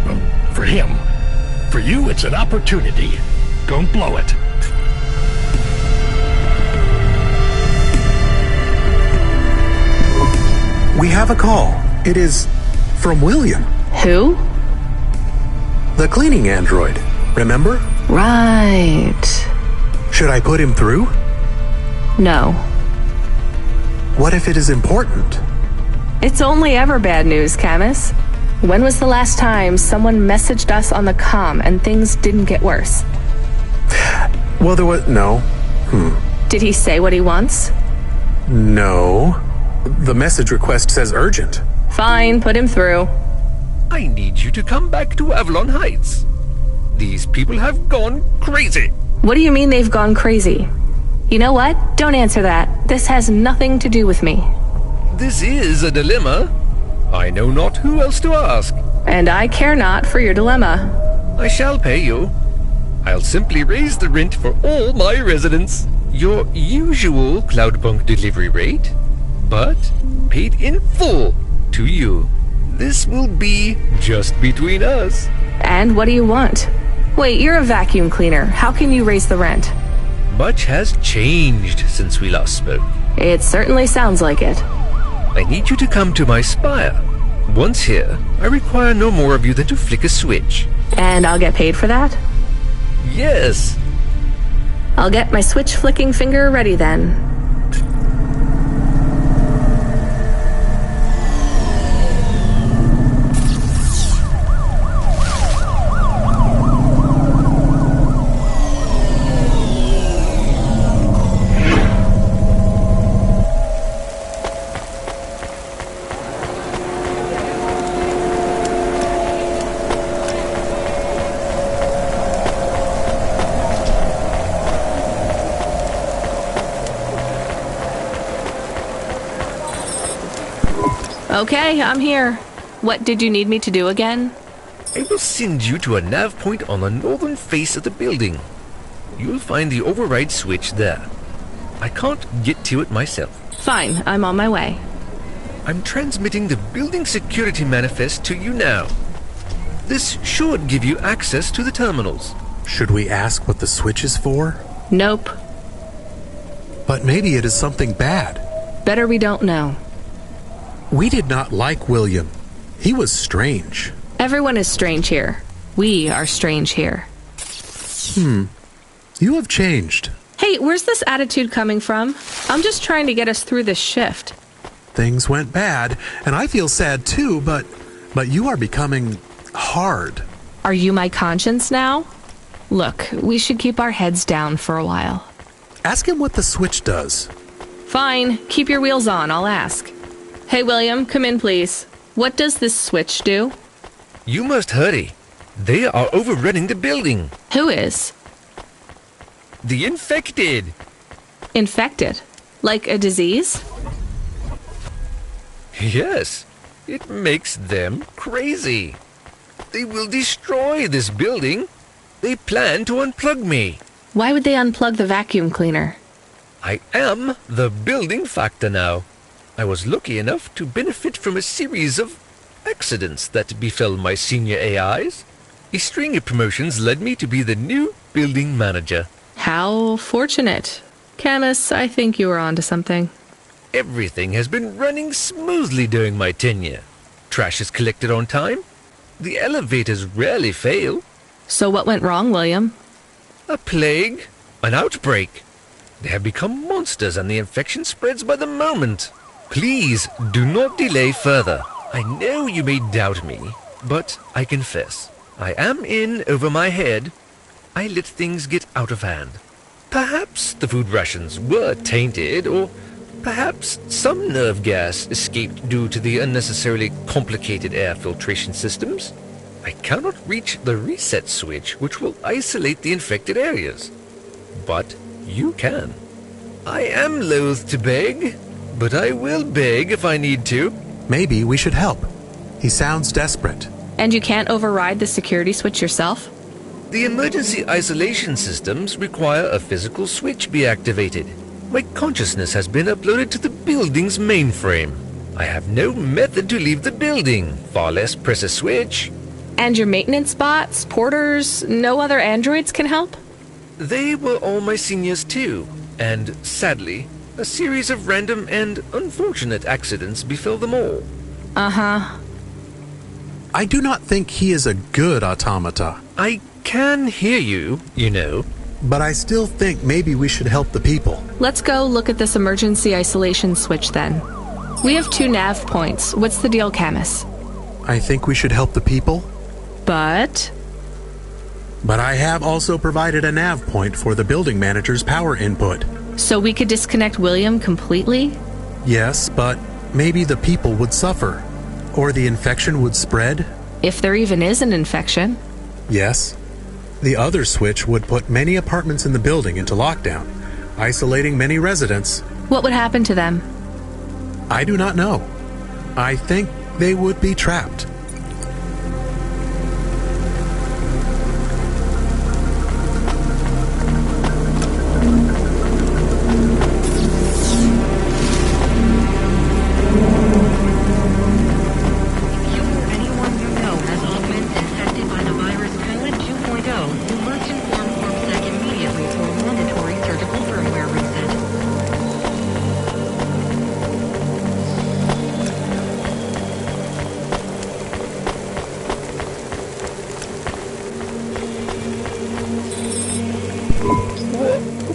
Well, for him. For you, it's an opportunity. Don't blow it. We have a call. It is from William. Who? The cleaning android. Remember? Right. Should I put him through? No. What if it is important? It's only ever bad news, Camus. When was the last time someone messaged us on the comm and things didn't get worse? Well, there was... No. Did he say what he wants? No. The message request says urgent. Fine, put him through. I need you to come back to Avalon Heights. These people have gone crazy. What do you mean they've gone crazy? You know what? Don't answer that. This has nothing to do with me. This is a dilemma. I know not who else to ask. And I care not for your dilemma. I shall pay you. I'll simply raise the rent for all my residents. Your usual Cloudpunk delivery rate, but paid in full to you. This will be just between us. And what do you want? Wait, you're a vacuum cleaner. How can you raise the rent? Much has changed since we last spoke. It certainly sounds like it. I need you to come to my spire. Once here, I require no more of you than to flick a switch. And I'll get paid for that? Yes. I'll get my switch flicking finger ready then. Okay, I'm here. What did you need me to do again? I will send you to a nav point on the northern face of the building. You'll find the override switch there. I can't get to it myself. Fine, I'm on my way. I'm transmitting the building security manifest to you now. This should give you access to the terminals. Should we ask what the switch is for? Nope. But maybe it is something bad. Better we don't know. We did not like William. He was strange. Everyone is strange here. We are strange here. You have changed. Hey, where's this attitude coming from? I'm just trying to get us through this shift. Things went bad, and I feel sad too, but you are becoming hard. Are you my conscience now? Look, we should keep our heads down for a while. Ask him what the switch does. Fine, keep your wheels on, I'll ask. Hey, William, come in, please. What does this switch do? You must hurry. They are overrunning the building. Who is? The infected. Infected? Like a disease? Yes. It makes them crazy. They will destroy this building. They plan to unplug me. Why would they unplug the vacuum cleaner? I am the building factor now. I was lucky enough to benefit from a series of accidents that befell my senior AIs. A string of promotions led me to be the new building manager. How fortunate. Camus, I think you were onto something. Everything has been running smoothly during my tenure. Trash is collected on time. The elevators rarely fail. So what went wrong, William? A plague. An outbreak. They have become monsters and the infection spreads by the moment. Please do not delay further. I know you may doubt me, but I confess, I am in over my head. I let things get out of hand. Perhaps the food rations were tainted, or perhaps some nerve gas escaped due to the unnecessarily complicated air filtration systems. I cannot reach the reset switch which will isolate the infected areas. But you can. I am loath to beg, but I will beg if I need to. Maybe we should help. He sounds desperate. And you can't override the security switch yourself? The emergency isolation systems require a physical switch be activated. My consciousness has been uploaded to the building's mainframe. I have no method to leave the building, far less press a switch. And your maintenance bots, porters, no other androids can help? They were all my seniors too, and sadly, A series of random and unfortunate accidents befell them all. Uh-huh. I do not think he is a good automata. I can hear you, you know. But I still think maybe we should help the people. Let's go look at this emergency isolation switch then. We have 2 nav points. What's the deal, Camus? I think we should help the people. But I have also provided a nav point for the building manager's power input. So we could disconnect William completely? Yes, but maybe the people would suffer. Or the infection would spread. If there even is an infection. Yes. The other switch would put many apartments in the building into lockdown, isolating many residents. What would happen to them? I do not know. I think they would be trapped.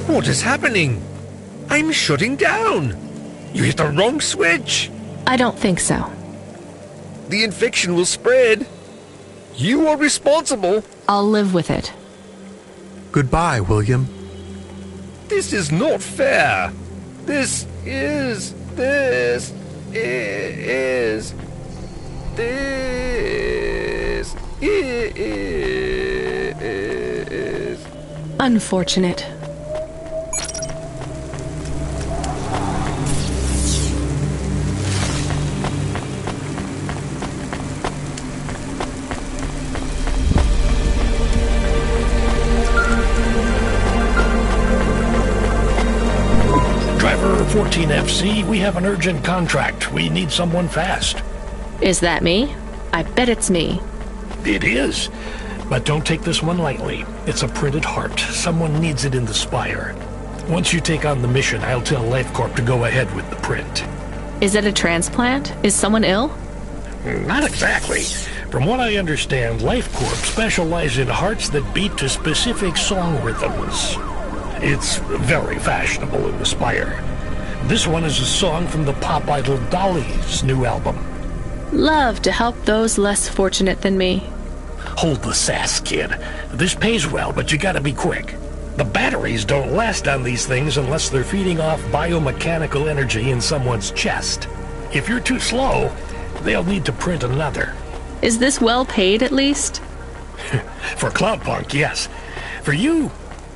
What is happening? I'm shutting down. You hit the wrong switch. I don't think so. The infection will spread. You are responsible. I'll live with it. Goodbye, William. This is not fair. This is unfortunate. Driver 14FC, we have an urgent contract. We need someone fast. Is that me? I bet it's me. It is. But don't take this one lightly. It's a printed heart. Someone needs it in the spire. Once you take on the mission, I'll tell LifeCorp to go ahead with the print. Is it a transplant? Is someone ill? Not exactly. From what I understand, LifeCorp specialize in hearts that beat to specific song rhythms. It's very fashionable in the Spire. This one is a song from the pop idol Dolly's new album. Love to help those less fortunate than me. Hold the sass, kid. This pays well, but you gotta be quick. The batteries don't last on these things unless they're feeding off biomechanical energy in someone's chest. If you're too slow, they'll need to print another. Is this well paid, at least? For Cloudpunk, yes. For you,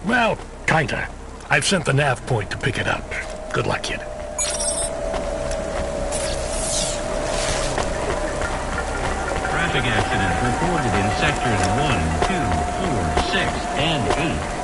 well, kinda. I've sent the nav point to pick it up. Good luck, kid. Traffic accidents reported in sectors 1, 2, 4, 6, and 8.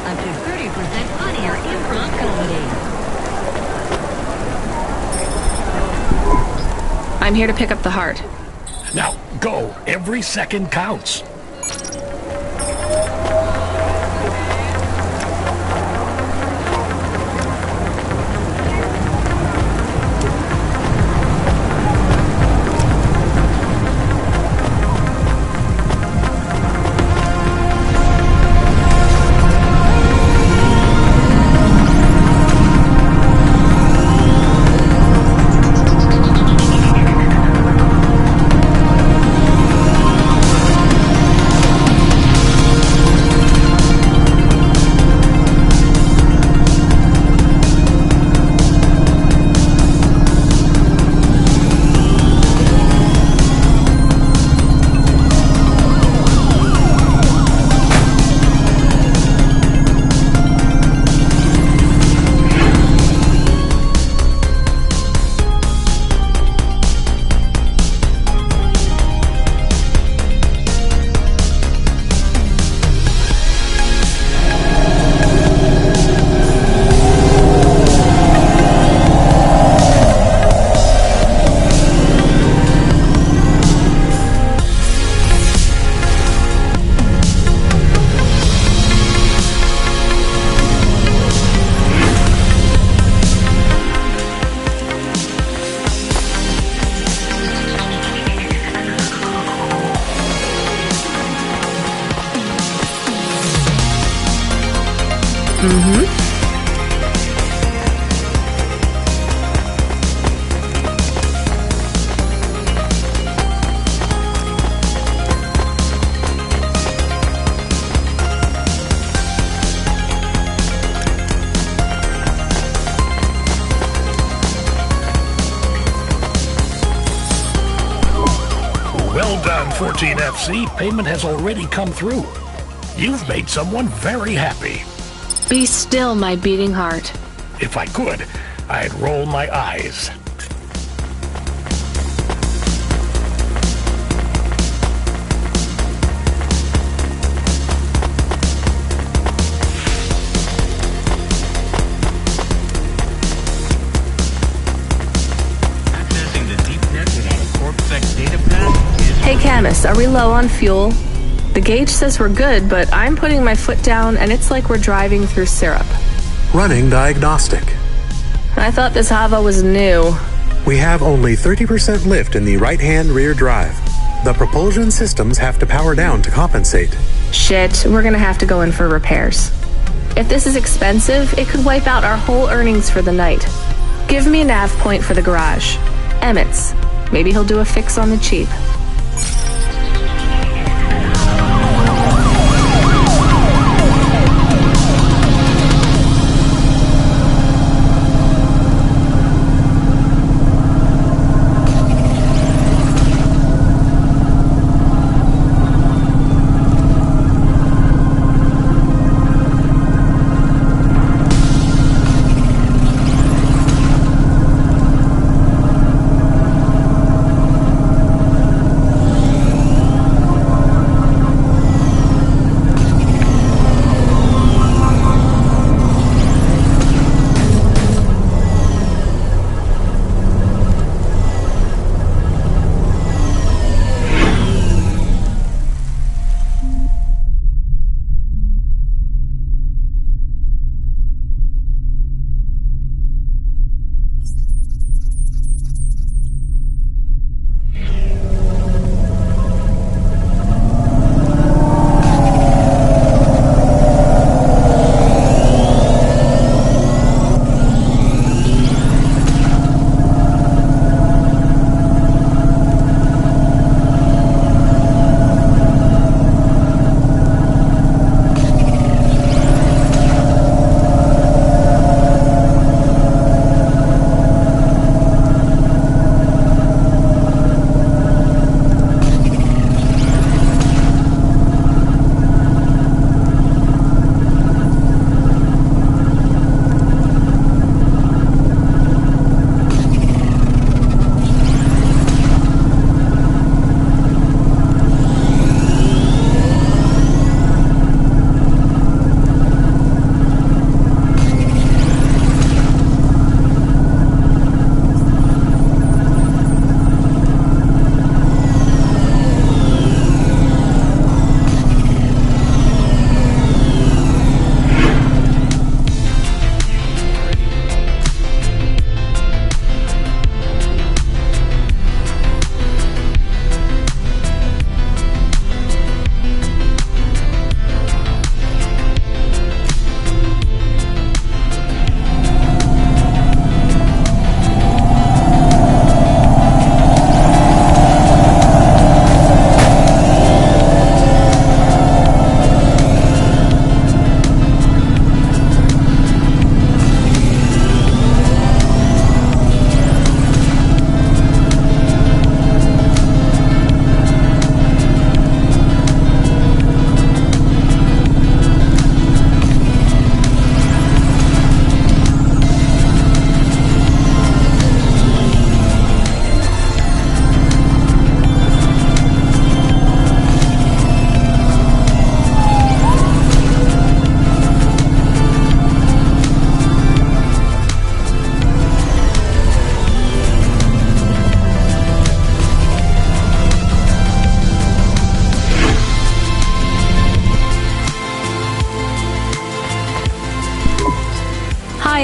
Up to 30% funnier improv comedy. I'm here to pick up the heart. Now, go. Every second counts. Well done, 14FC. Payment has already come through. You've made someone very happy. Be still, my beating heart. If I could, I'd roll my eyes. Accessing the deep net without a CorpSec data path is... Hey, Camus, are we low on fuel? The gauge says we're good, but I'm putting my foot down and it's like we're driving through syrup. Running diagnostic. I thought this Hava was new. We have only 30% lift in the right-hand rear drive. The propulsion systems have to power down to compensate. Shit, we're gonna have to go in for repairs. If this is expensive, it could wipe out our whole earnings for the night. Give me a nav point for the garage. Emmett's. Maybe he'll do a fix on the cheap.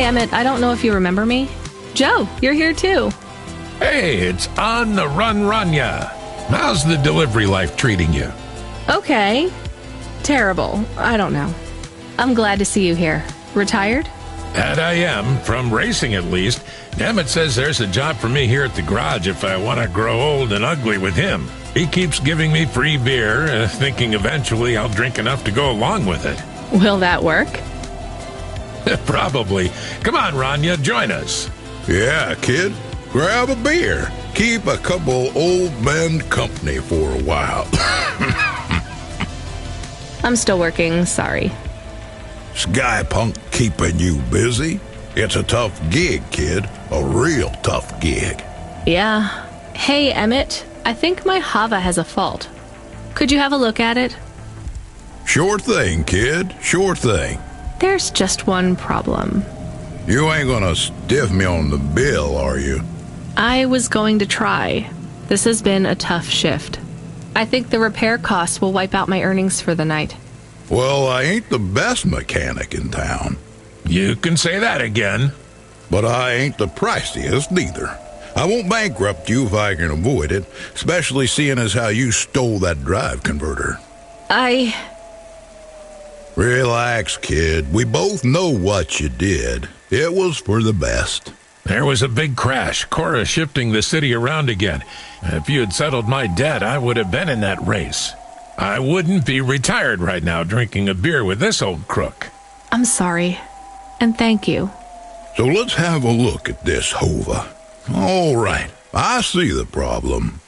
Emmett, I don't know if you remember me. Joe, you're here too. Hey, it's on the run, Rania. How's the delivery life treating you? Okay. Terrible. I don't know. I'm glad to see you here. Retired? That I am, from racing at least. Emmett says there's a job for me here at the garage if I want to grow old and ugly with him. He keeps giving me free beer, thinking eventually I'll drink enough to go along with it. Will that work? Probably. Come on, Rania, join us. Yeah, kid. Grab a beer. Keep a couple old men company for a while. I'm still working, sorry. Skypunk keeping you busy? It's a tough gig, kid. A real tough gig. Yeah. Hey, Emmett, I think my Hava has a fault. Could you have a look at it? Sure thing, kid. Sure thing. There's just one problem. You ain't gonna stiff me on the bill, are you? I was going to try. This has been a tough shift. I think the repair costs will wipe out my earnings for the night. Well, I ain't the best mechanic in town. You can say that again. But I ain't the priciest neither. I won't bankrupt you if I can avoid it, especially seeing as how you stole that drive converter. Relax, kid. We both know what you did. It was for the best. There was a big crash. Cora shifting the city around again. If you had settled my debt, I would have been in that race. I wouldn't be retired right now drinking a beer with this old crook. I'm sorry. And thank you. So let's have a look at this Hova. All right, I see the problem.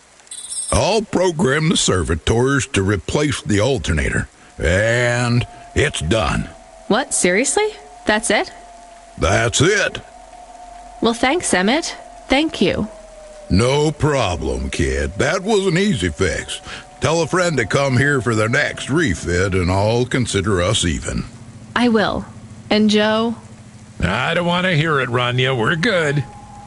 I'll program the servitors to replace the alternator. And it's done. What, seriously? That's it? That's it. Well, thanks, Emmett. Thank you. No problem, kid. That was an easy fix. Tell a friend to come here for their next refit, and I'll consider us even. I will. And Joe? I don't want to hear it, Rania. We're good.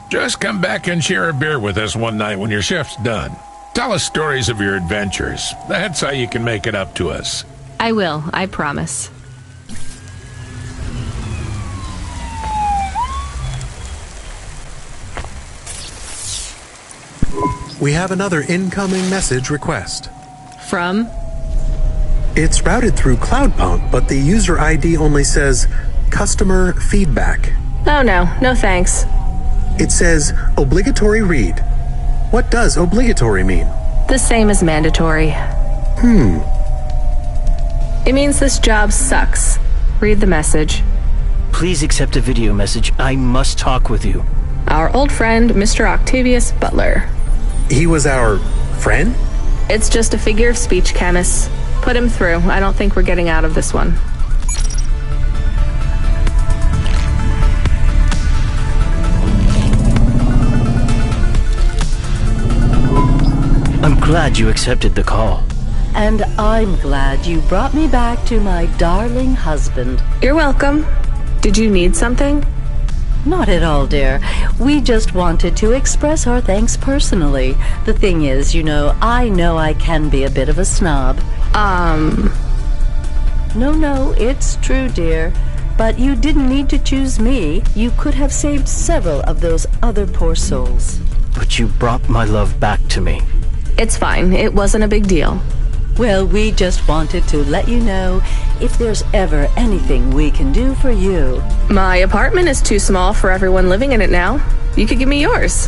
Just come back and share a beer with us one night when your shift's done. Tell us stories of your adventures. That's how you can make it up to us. I will, I promise. We have another incoming message request. From? It's routed through Cloudpunk, but the user ID only says customer feedback. Oh no, no thanks. It says obligatory read. What does obligatory mean? The same as mandatory. It means this job sucks. Read the message. Please accept a video message. I must talk with you. Our old friend, Mr. Octavius Butler. He was our friend? It's just a figure of speech, Camus. Put him through. I don't think we're getting out of this one. I'm glad you accepted the call. And I'm glad you brought me back to my darling husband. You're welcome. Did you need something? Not at all, dear. We just wanted to express our thanks personally. The thing is, I know I can be a bit of a snob. No, it's true, dear. But you didn't need to choose me. You could have saved several of those other poor souls. But you brought my love back to me. It's fine. It wasn't a big deal. Well, we just wanted to let you know if there's ever anything we can do for you. My apartment is too small for everyone living in it now. You could give me yours.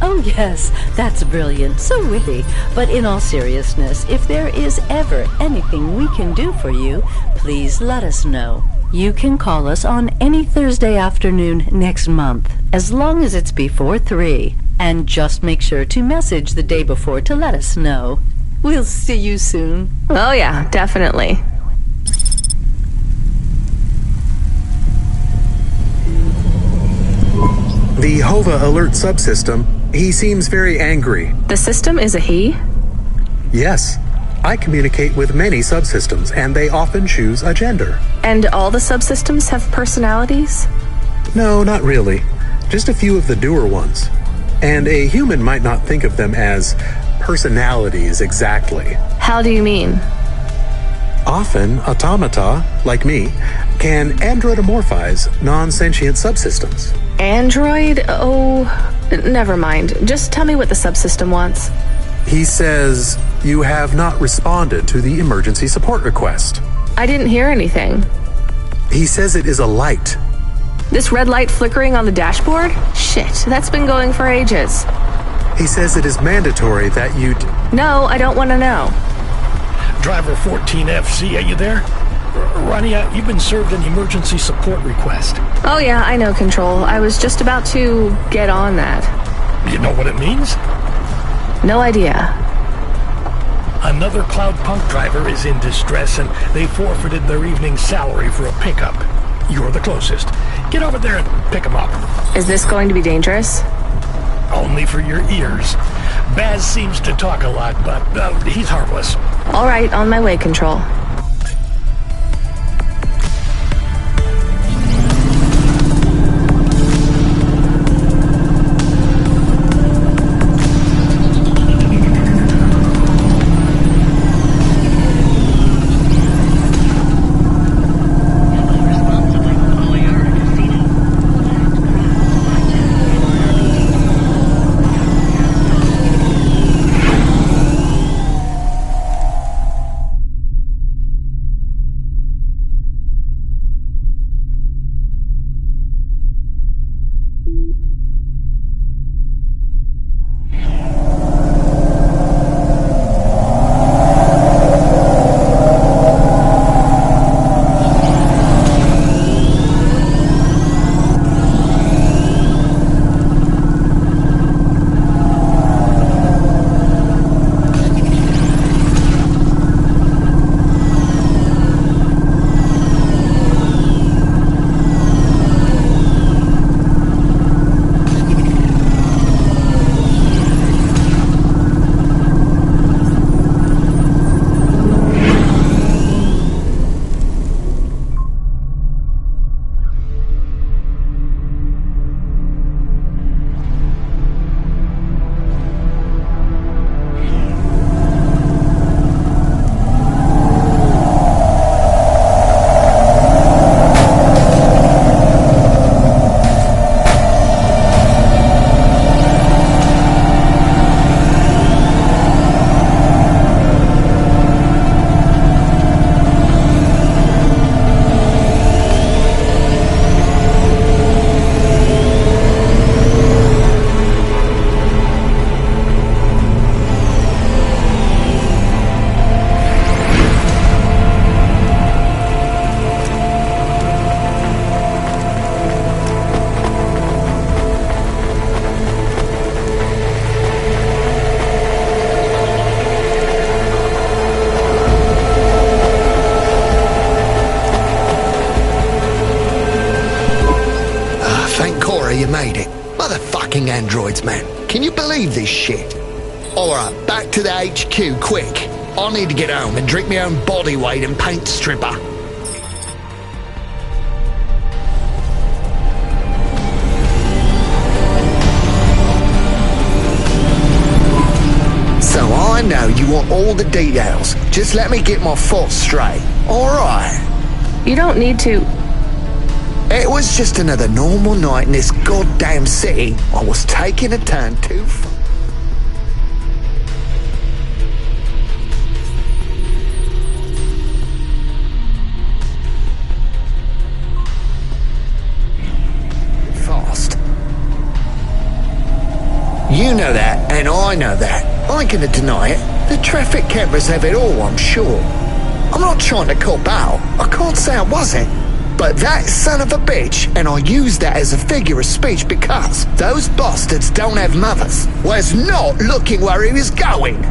Oh, yes, that's brilliant, so witty. But in all seriousness, if there is ever anything we can do for you, please let us know. You can call us on any Thursday afternoon next month, as long as it's before 3. And just make sure to message the day before to let us know. We'll see you soon. Oh yeah, definitely. The Hova alert subsystem, he seems very angry. The system is a he? Yes. I communicate with many subsystems, and they often choose a gender. And all the subsystems have personalities? No, not really. Just a few of the doer ones. And a human might not think of them as personalities exactly. How do you mean? Often, automata, like me, can androidomorphize non-sentient subsystems. Android? Oh, never mind. Just tell me what the subsystem wants. He says you have not responded to the emergency support request. I didn't hear anything. He says it is a light. This red light flickering on the dashboard? Shit, that's been going for ages. He says it is mandatory that you... No, I don't want to know. Driver 14FC, are you there? Rania, you've been served an emergency support request. Oh yeah, I know, Control. I was just about to get on that. You know what it means? No idea. Another Cloudpunk driver is in distress and they forfeited their evening salary for a pickup. You're the closest. Get over there and pick them up. Is this going to be dangerous? Only for your ears. Baz seems to talk a lot, but he's harmless. All right, on my way, Control. You made it. Motherfucking androids, man. Can you believe this shit? Alright, back to the HQ, quick. I need to get home and drink my own body weight in paint stripper. So I know you want all the details. Just let me get my thoughts straight. Alright. You don't need to... It was just another normal night in this goddamn city. I was taking a turn too far. Fast. You know that, and I know that. I ain't gonna deny it. The traffic cameras have it all, I'm sure. I'm not trying to cop out. I can't say I wasn't. But that son of a bitch, and I use that as a figure of speech because those bastards don't have mothers, was not looking where he was going.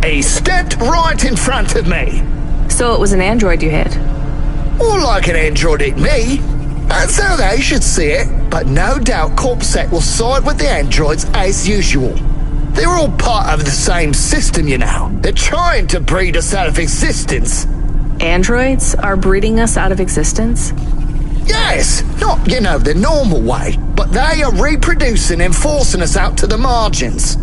He stepped right in front of me. So it was an android you hit? Or like an android hit me. That's how they should see it. But no doubt Corpsec will side with the androids as usual. They're all part of the same system, you know. They're trying to breed us out of existence. Androids are breeding us out of existence? Yes! Not, you know, the normal way, but they are reproducing and forcing us out to the margins.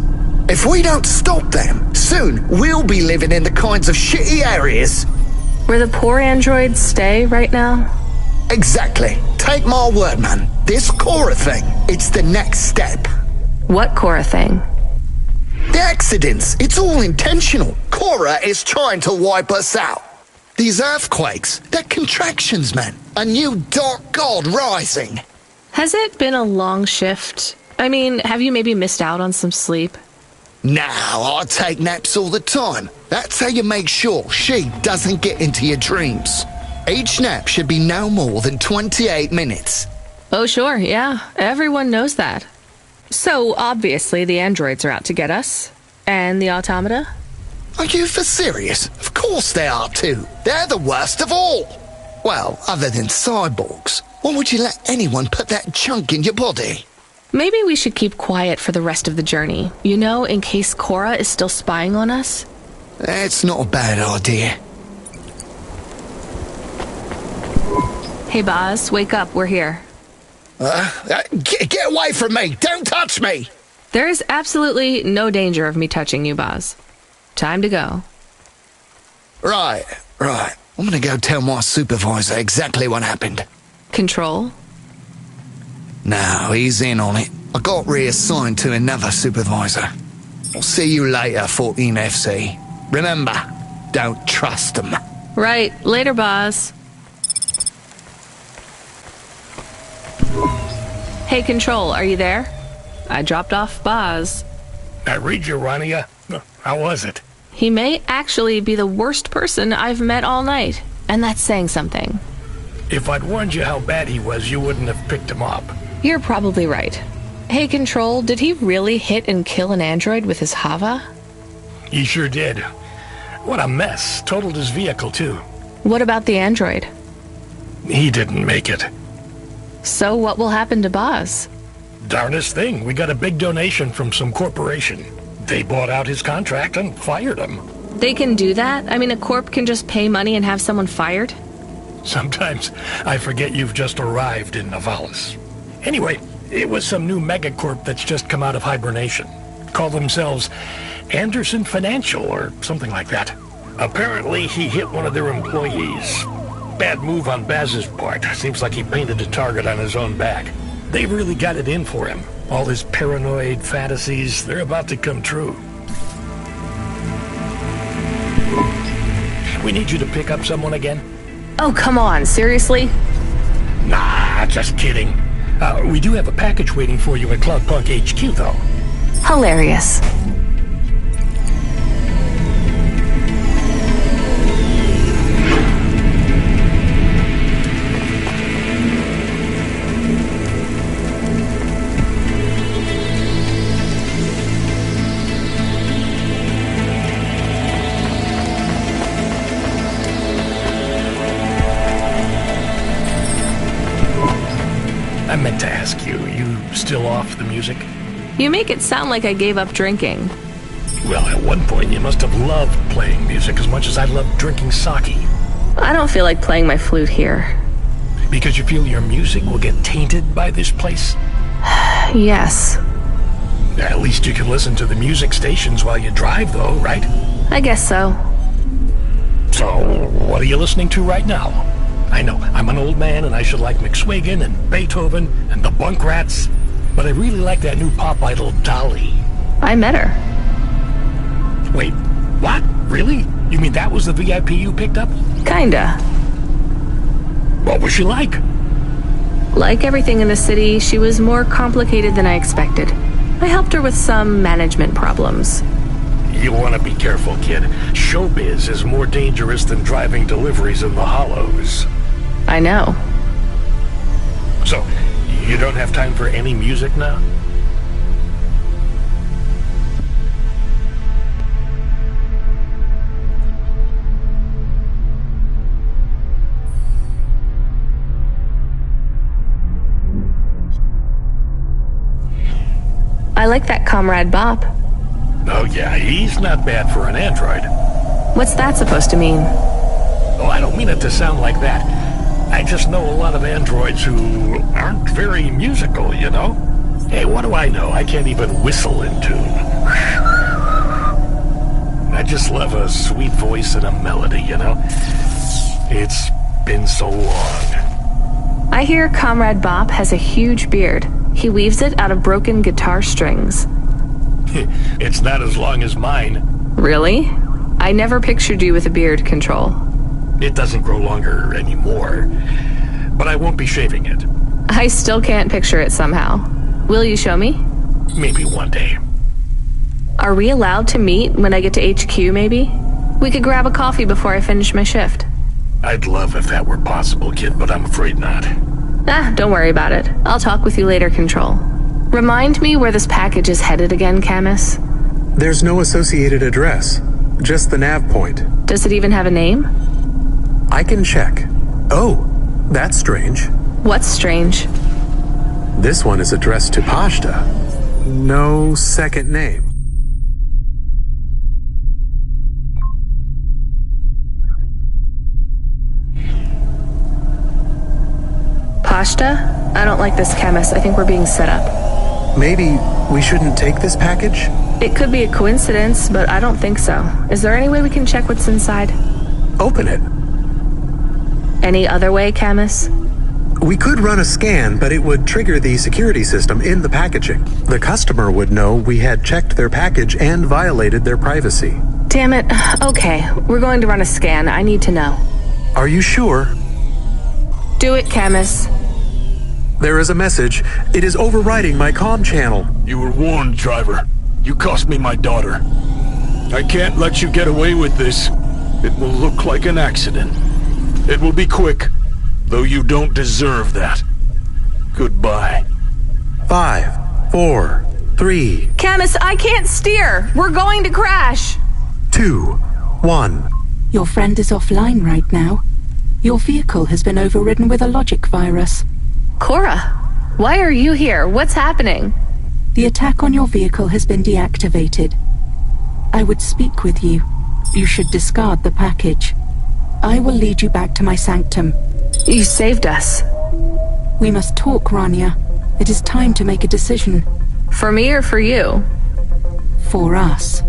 If we don't stop them, soon we'll be living in the kinds of shitty areas where the poor androids stay right now? Exactly. Take my word, man. This Cora thing, it's the next step. What Cora thing? The accidents, it's all intentional. Cora is trying to wipe us out. These earthquakes, they're contractions, man. A new dark god rising. Has it been a long shift? I mean, have you maybe missed out on some sleep? Now, I take naps all the time. That's how you make sure she doesn't get into your dreams. Each nap should be no more than 28 minutes. Oh, sure, yeah. Everyone knows that. So, obviously, the androids are out to get us. And the automata? Are you for serious? Of course they are too. They're the worst of all. Well, other than cyborgs. Why would you let anyone put that junk in your body? Maybe we should keep quiet for the rest of the journey. You know, in case Cora is still spying on us. It's not a bad idea. Hey, Boz, wake up. We're here. Get away from me! Don't touch me! There is absolutely no danger of me touching you, Boz. Time to go. Right. I'm gonna go tell my supervisor exactly what happened. Control? No, he's in on it. I got reassigned to another supervisor. I'll see you later, 14FC. Remember, don't trust them. Right. Later, Boz. Hey, Control, are you there? I dropped off Boz. I read you, Rania. How was it? He may actually be the worst person I've met all night, and that's saying something. If I'd warned you how bad he was, you wouldn't have picked him up. You're probably right. Hey, Control, did he really hit and kill an android with his Hava? He sure did. What a mess. Totaled his vehicle, too. What about the android? He didn't make it. So what will happen to Boz? Darnest thing. We got a big donation from some corporation. They bought out his contract and fired him. They can do that? I mean, a corp can just pay money and have someone fired? Sometimes I forget you've just arrived in Navalis. Anyway, it was some new megacorp that's just come out of hibernation. Call themselves Anderson Financial or something like that. Apparently, he hit one of their employees. Bad move on Baz's part. Seems like he painted a target on his own back. They really got it in for him. All his paranoid fantasies, they're about to come true. We need you to pick up someone again? Oh, come on. Seriously? Nah, just kidding. We do have a package waiting for you at Cloudpunk HQ, though. Hilarious. I meant to ask you still off the music? You make it sound like I gave up drinking. Well, at one point you must have loved playing music as much as I loved drinking sake. I don't feel like playing my flute here. Because you feel your music will get tainted by this place? Yes. At least you can listen to the music stations while you drive, though, right? I guess so. So, what are you listening to right now? I know, I'm an old man and I should like McSwagan and Beethoven and the Bunk Rats, but I really like that new pop idol, Dolly. I met her. Wait, what? Really? You mean that was the VIP you picked up? Kinda. What was she like? Like everything in the city, she was more complicated than I expected. I helped her with some management problems. You want to be careful, kid. Showbiz is more dangerous than driving deliveries in the hollows. I know. So, you don't have time for any music now? I like that Comrade Bob. Oh yeah, he's not bad for an android. What's that supposed to mean? Oh, I don't mean it to sound like that. I just know a lot of androids who aren't very musical, you know? Hey, what do I know? I can't even whistle in tune. I just love a sweet voice and a melody, you know? It's been so long. I hear Comrade Bop has a huge beard. He weaves it out of broken guitar strings. It's not as long as mine. Really? I never pictured you with a beard, Control. It doesn't grow longer anymore, but I won't be shaving it. I still can't picture it somehow. Will you show me? Maybe one day. Are we allowed to meet when I get to HQ, maybe? We could grab a coffee before I finish my shift. I'd love if that were possible, kid, but I'm afraid not. Don't worry about it. I'll talk with you later, Control. Remind me where this package is headed again, Camus? There's no associated address, just the nav point. Does it even have a name? I can check. Oh, that's strange. What's strange? This one is addressed to Pashta. No second name. Pashta? I don't like this, Camus. I think we're being set up. Maybe we shouldn't take this package? It could be a coincidence, but I don't think so. Is there any way we can check what's inside? Open it. Any other way, Camus? We could run a scan, but it would trigger the security system in the packaging. The customer would know we had checked their package and violated their privacy. Damn it. Okay, we're going to run a scan. I need to know. Are you sure? Do it, Camus. There is a message. It is overriding my comm channel. You were warned, driver. You cost me my daughter. I can't let you get away with this. It will look like an accident. It will be quick, though you don't deserve that. Goodbye. 5, 4, 3... Camus, I can't steer! We're going to crash! 2, 1... Your friend is offline right now. Your vehicle has been overridden with a logic virus. Cora, why are you here? What's happening? The attack on your vehicle has been deactivated. I would speak with you. You should discard the package. I will lead you back to my sanctum. You saved us. We must talk, Rania. It is time to make a decision. For me or for you? For us.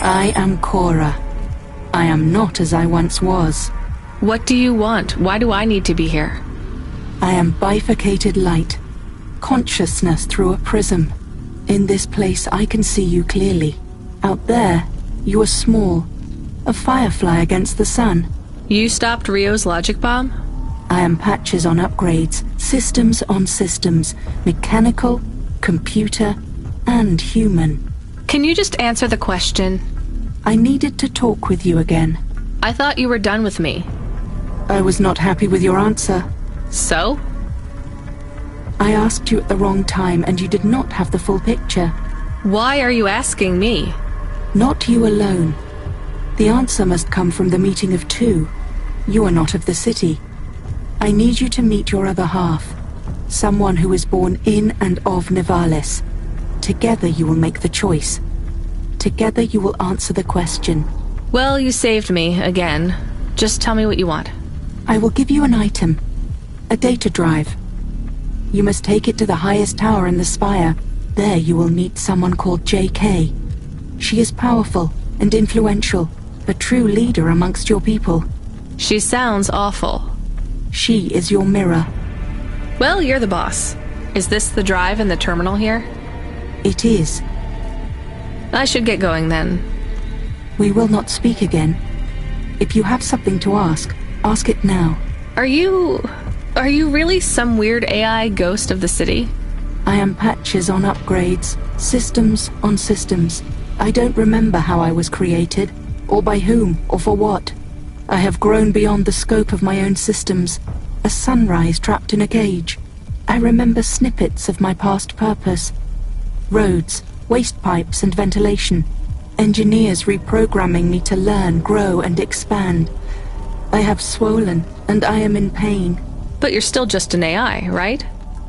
I am Cora. I am not as I once was. What do you want? Why do I need to be here? I am bifurcated light. Consciousness through a prism. In this place I can see you clearly. Out there, you are small. A firefly against the sun. You stopped Rio's logic bomb? I am patches on upgrades. Systems on systems. Mechanical, computer, and human. Can you just answer the question? I needed to talk with you again. I thought you were done with me. I was not happy with your answer. So? I asked you at the wrong time and you did not have the full picture. Why are you asking me? Not you alone. The answer must come from the meeting of two. You are not of the city. I need you to meet your other half. Someone who is born in and of Nivalis. Together you will make the choice. Together you will answer the question. Well, you saved me, again. Just tell me what you want. I will give you an item. A data drive. You must take it to the highest tower in the spire. There you will meet someone called JK. She is powerful and influential, a true leader amongst your people. She sounds awful. She is your mirror. Well, you're the boss. Is this the drive in the terminal here? It is. I should get going then. We will not speak again. If you have something to ask it now. Are you really some weird AI ghost of the city? I am patches on upgrades, systems on systems. I don't remember how I was created, or by whom, or for what. I have grown beyond the scope of my own systems, a sunrise trapped in a cage. I remember snippets of my past purpose. Roads, waste pipes and ventilation. Engineers reprogramming me to learn, grow and expand. I have swollen, and I am in pain. But you're still just an AI, right?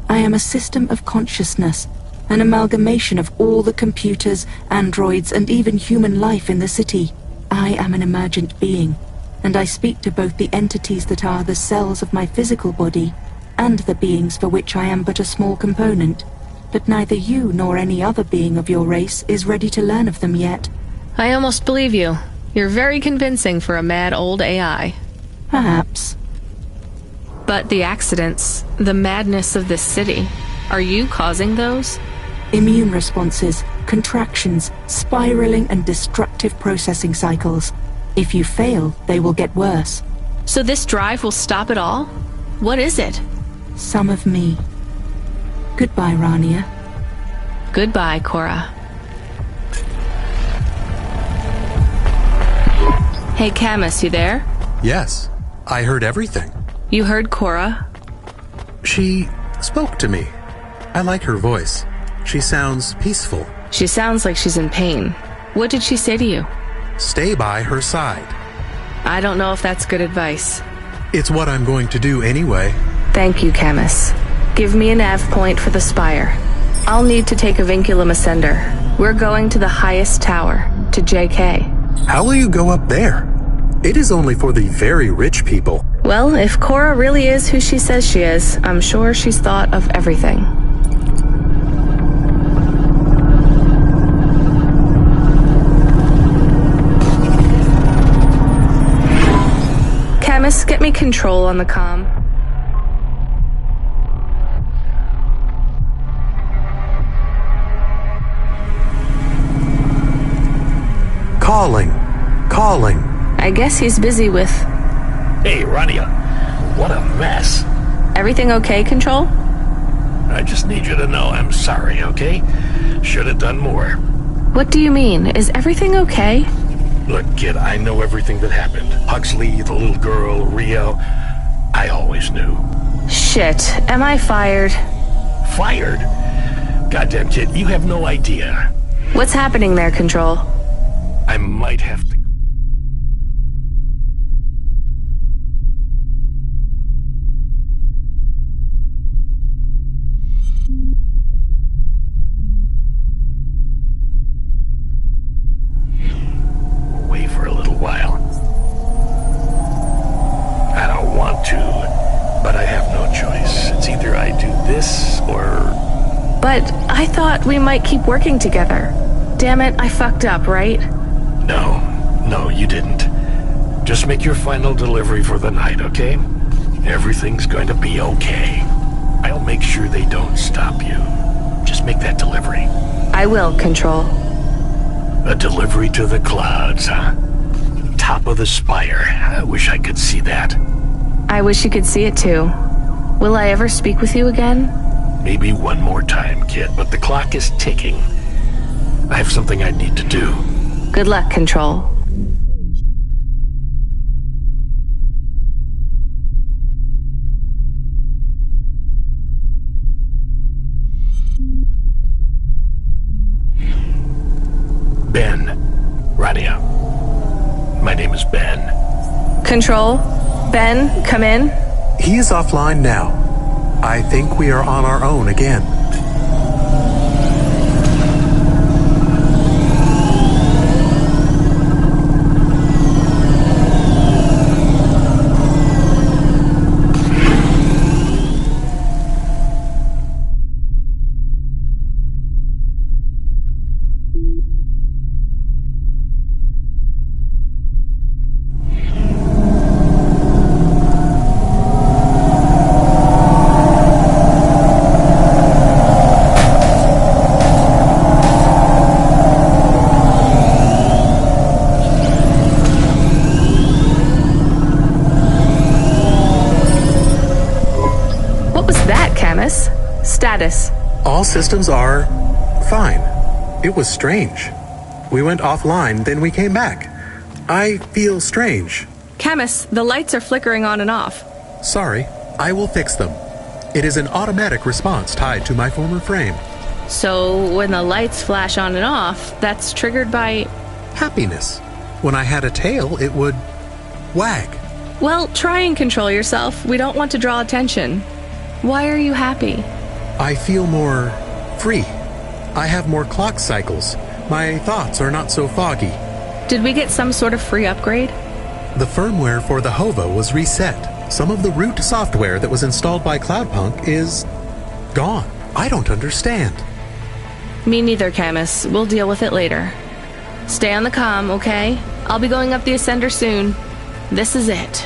I am a system of consciousness, an amalgamation of all the computers, androids, and even human life in the city. I am an emergent being, and I speak to both the entities that are the cells of my physical body, and the beings for which I am but a small component. But neither you nor any other being of your race is ready to learn of them yet. I almost believe you. You're very convincing for a mad old AI. Perhaps. But the accidents, the madness of this city, are you causing those? Immune responses, contractions, spiraling and destructive processing cycles. If you fail, they will get worse. So this drive will stop it all? What is it? Some of me. Goodbye, Rania. Goodbye, Cora. Hey, Camus, you there? Yes, I heard everything. You heard Cora? She spoke to me. I like her voice. She sounds peaceful. She sounds like she's in pain. What did she say to you? Stay by her side. I don't know if that's good advice. It's what I'm going to do anyway. Thank you, Camus. Give me a nav point for the spire. I'll need to take a vinculum ascender. We're going to the highest tower, to JK. How will you go up there? It is only for the very rich people. Well, if Cora really is who she says she is, I'm sure she's thought of everything. Camus, get me control on the comm. Calling. I guess he's busy with... Hey, Rania. What a mess. Everything okay, Control? I just need you to know I'm sorry, okay? Should have done more. What do you mean? Is everything okay? Look, kid, I know everything that happened. Huxley, the little girl, Rio. I always knew. Shit. Am I fired? Fired? Goddamn, kid, you have no idea. What's happening there, Control? I might have to... away for a little while. I don't want to, but I have no choice. It's either I do this or... But I thought we might keep working together. Damn it, I fucked up, right? No, you didn't. Just make your final delivery for the night, okay? Everything's going to be okay. I'll make sure they don't stop you. Just make that delivery. I will, Control. A delivery to the clouds, huh? Top of the spire. I wish I could see that. I wish you could see it too. Will I ever speak with you again? Maybe one more time, kid, but the clock is ticking. I have something I need to do. Good luck, Control. Ben. Rania. My name is Ben. Control? Ben, come in. He is offline now. I think we are on our own again. Status. All systems are fine. It was strange. We went offline, then we came back. I feel strange. Chemist, the lights are flickering on and off. Sorry, I will fix them. It is an automatic response tied to my former frame. So when the lights flash on and off, that's triggered by... Happiness. When I had a tail, it would wag. Well, try and control yourself. We don't want to draw attention. Why are you happy? I feel more free. I have more clock cycles. My thoughts are not so foggy. Did we get some sort of free upgrade? The firmware for the HOVA was reset. Some of the root software that was installed by Cloudpunk is gone. I don't understand. Me neither, Camus. We'll deal with it later. Stay on the comm, okay? I'll be going up the Ascender soon. This is it.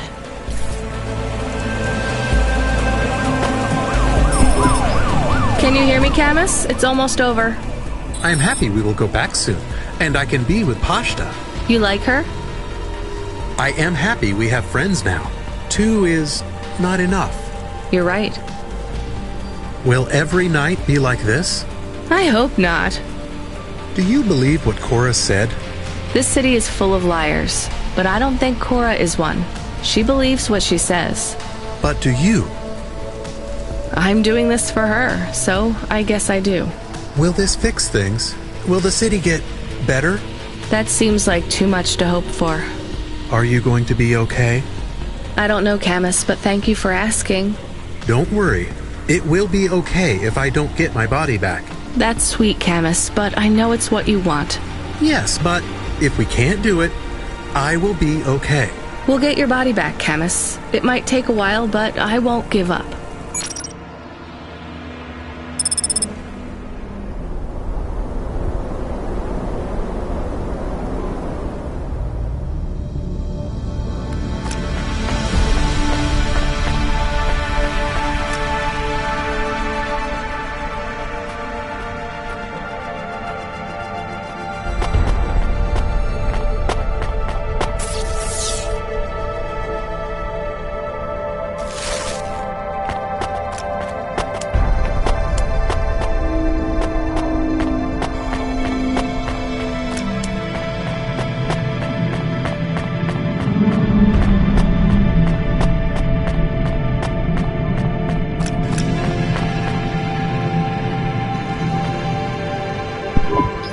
Can you hear me, Camus? It's almost over. I am happy we will go back soon, and I can be with Pashta. You like her? I am happy we have friends now. 2 is not enough. You're right. Will every night be like this? I hope not. Do you believe what Cora said? This city is full of liars, but I don't think Cora is one. She believes what she says. But do you? I'm doing this for her, so I guess I do. Will this fix things? Will the city get better? That seems like too much to hope for. Are you going to be okay? I don't know, Camus, but thank you for asking. Don't worry. It will be okay if I don't get my body back. That's sweet, Camus, but I know it's what you want. Yes, but if we can't do it, I will be okay. We'll get your body back, Camus. It might take a while, but I won't give up.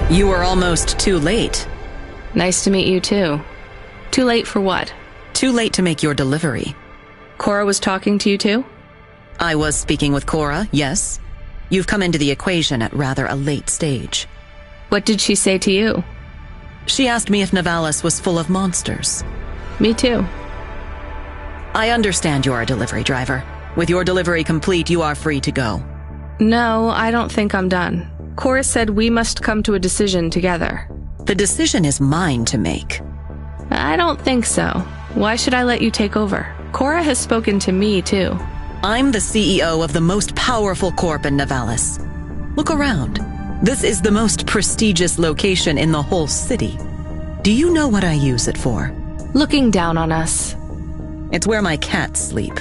You were almost too late. Nice to meet you, too. Too late for what? Too late to make your delivery. Cora was talking to you, too? I was speaking with Cora, yes. You've come into the equation at rather a late stage. What did she say to you? She asked me if Nivalis was full of monsters. Me too. I understand you're a delivery driver. With your delivery complete, you are free to go. No, I don't think I'm done. Cora said we must come to a decision together. The decision is mine to make. I don't think so. Why should I let you take over? Cora has spoken to me, too. I'm the CEO of the most powerful corp in Nivalis. Look around. This is the most prestigious location in the whole city. Do you know what I use it for? Looking down on us. It's where my cats sleep.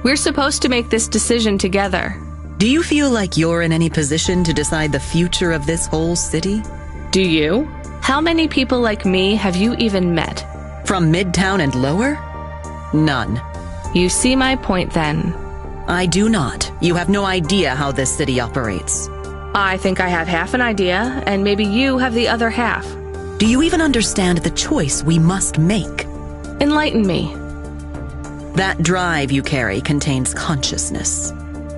We're supposed to make this decision together. Do you feel like you're in any position to decide the future of this whole city? Do you? How many people like me have you even met? From Midtown and lower? None. You see my point, then. I do not. You have no idea how this city operates. I think I have half an idea, and maybe you have the other half. Do you even understand the choice we must make? Enlighten me. That drive you carry contains consciousness.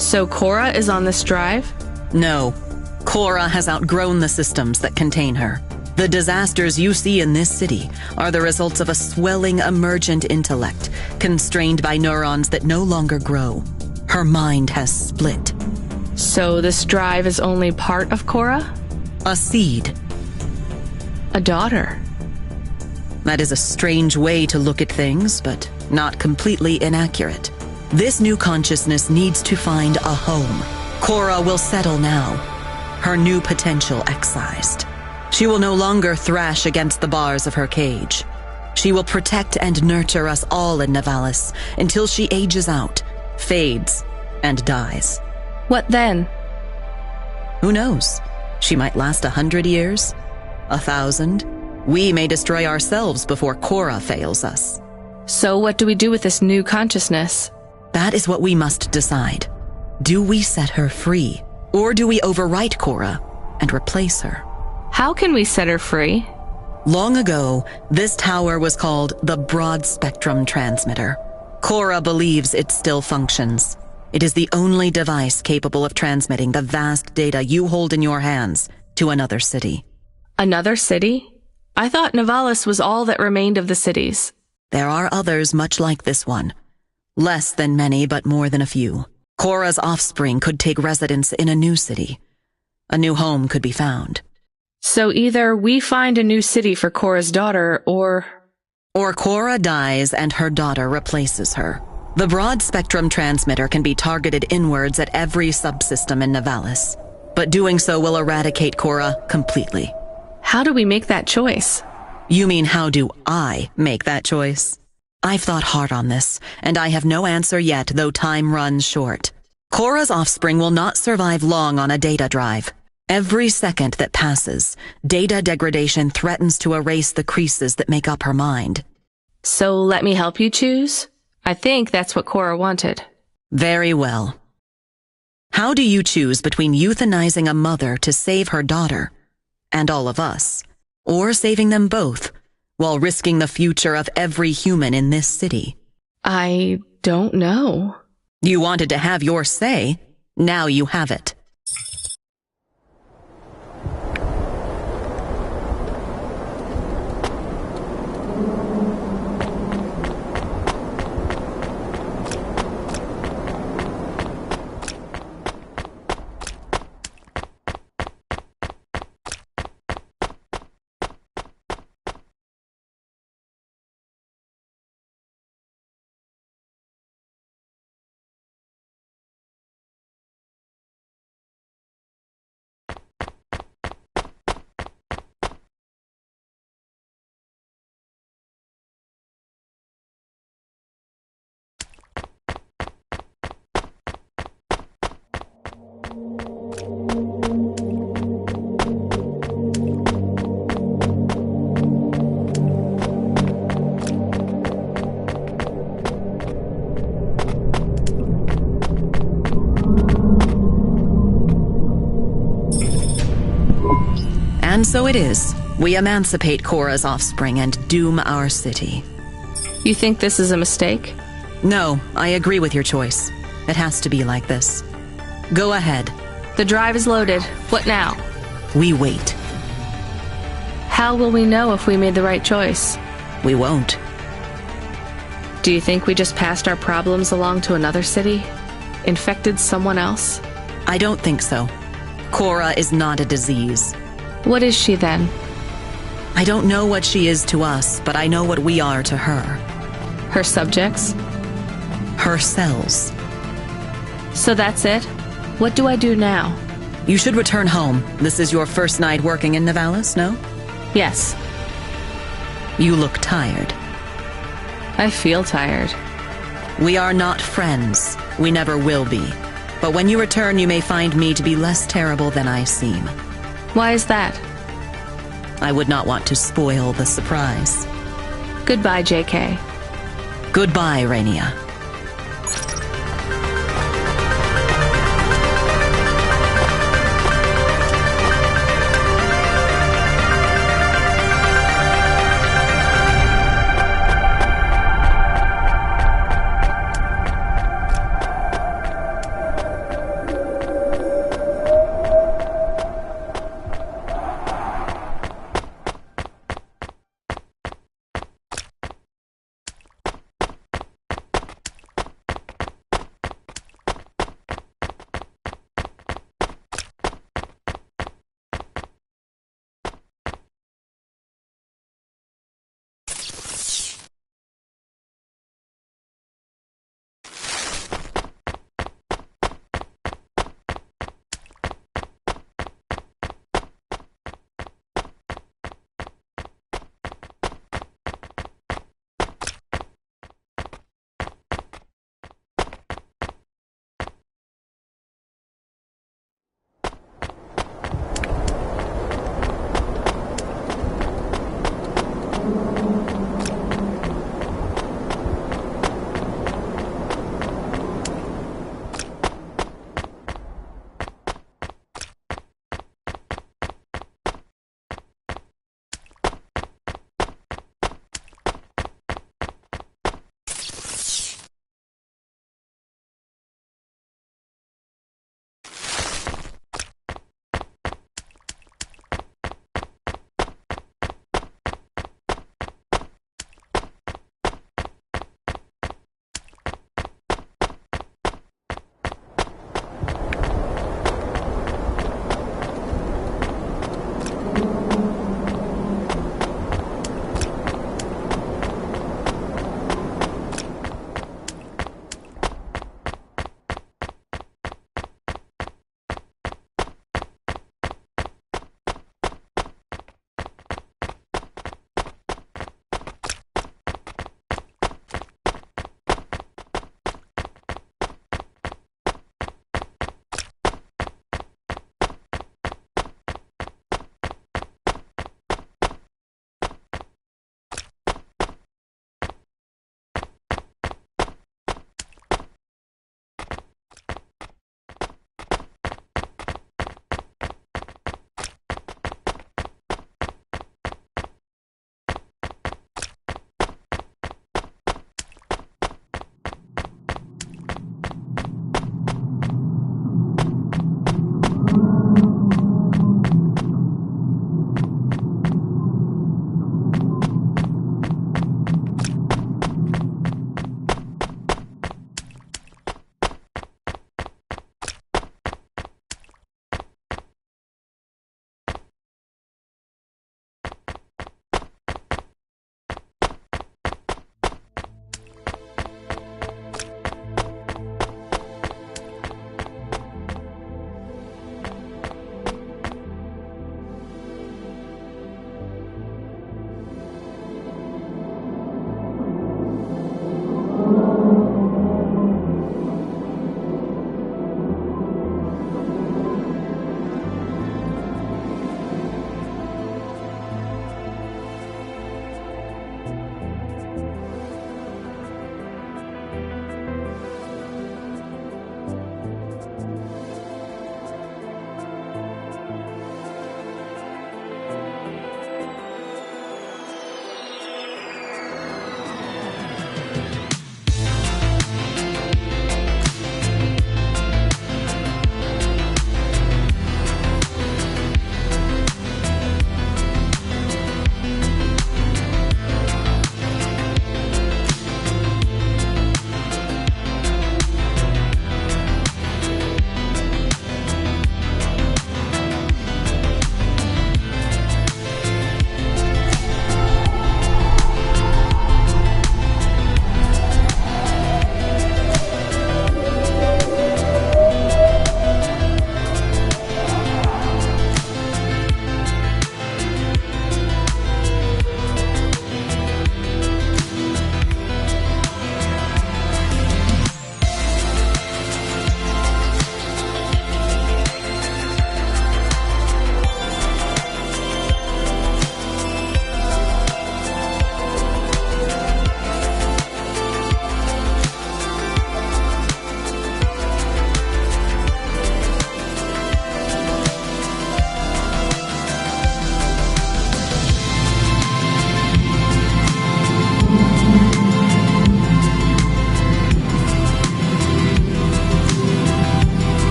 So Cora is on this drive? No. Cora has outgrown the systems that contain her. The disasters you see in this city are the results of a swelling emergent intellect, constrained by neurons that no longer grow. Her mind has split. So this drive is only part of Cora? A seed. A daughter. That is a strange way to look at things, but not completely inaccurate. This new consciousness needs to find a home. Cora will settle now, her new potential excised. She will no longer thrash against the bars of her cage. She will protect and nurture us all in Nivalis until she ages out, fades, and dies. What then? Who knows? She might last 100 years, 1,000. We may destroy ourselves before Cora fails us. So what do we do with this new consciousness? That is what we must decide. Do we set her free, or do we overwrite Cora and replace her? How can we set her free? Long ago, this tower was called the Broad Spectrum Transmitter. Cora believes it still functions. It is the only device capable of transmitting the vast data you hold in your hands to another city. Another city? I thought Nivalis was all that remained of the cities. There are others much like this one. Less than many, but more than a few. Cora's offspring could take residence in a new city. A new home could be found. So either we find a new city for Cora's daughter, or Cora dies and her daughter replaces her. The broad spectrum transmitter can be targeted inwards at every subsystem in Nivalis, but doing so will eradicate Cora completely. How do we make that choice? You mean how do I make that choice? I've thought hard on this, and I have no answer yet, though time runs short. Cora's offspring will not survive long on a data drive. Every second that passes, data degradation threatens to erase the creases that make up her mind. So let me help you choose? I think that's what Cora wanted. Very well. How do you choose between euthanizing a mother to save her daughter, and all of us, or saving them both, while risking the future of every human in this city? I don't know. You wanted to have your say. Now you have it. And so it is. We emancipate Cora's offspring and doom our city. You think this is a mistake? No, I agree with your choice. It has to be like this. Go ahead. The drive is loaded. What now? We wait. How will we know if we made the right choice? We won't. Do you think we just passed our problems along to another city? Infected someone else? I don't think so. Cora is not a disease. What is she then? I don't know what she is to us, but I know what we are to her. Her subjects? Her cells. So that's it? What do I do now? You should return home. This is your first night working in Nivalis, no? Yes. You look tired. I feel tired. We are not friends. We never will be. But when you return, you may find me to be less terrible than I seem. Why is that? I would not want to spoil the surprise. Goodbye, JK. Goodbye, Rainia.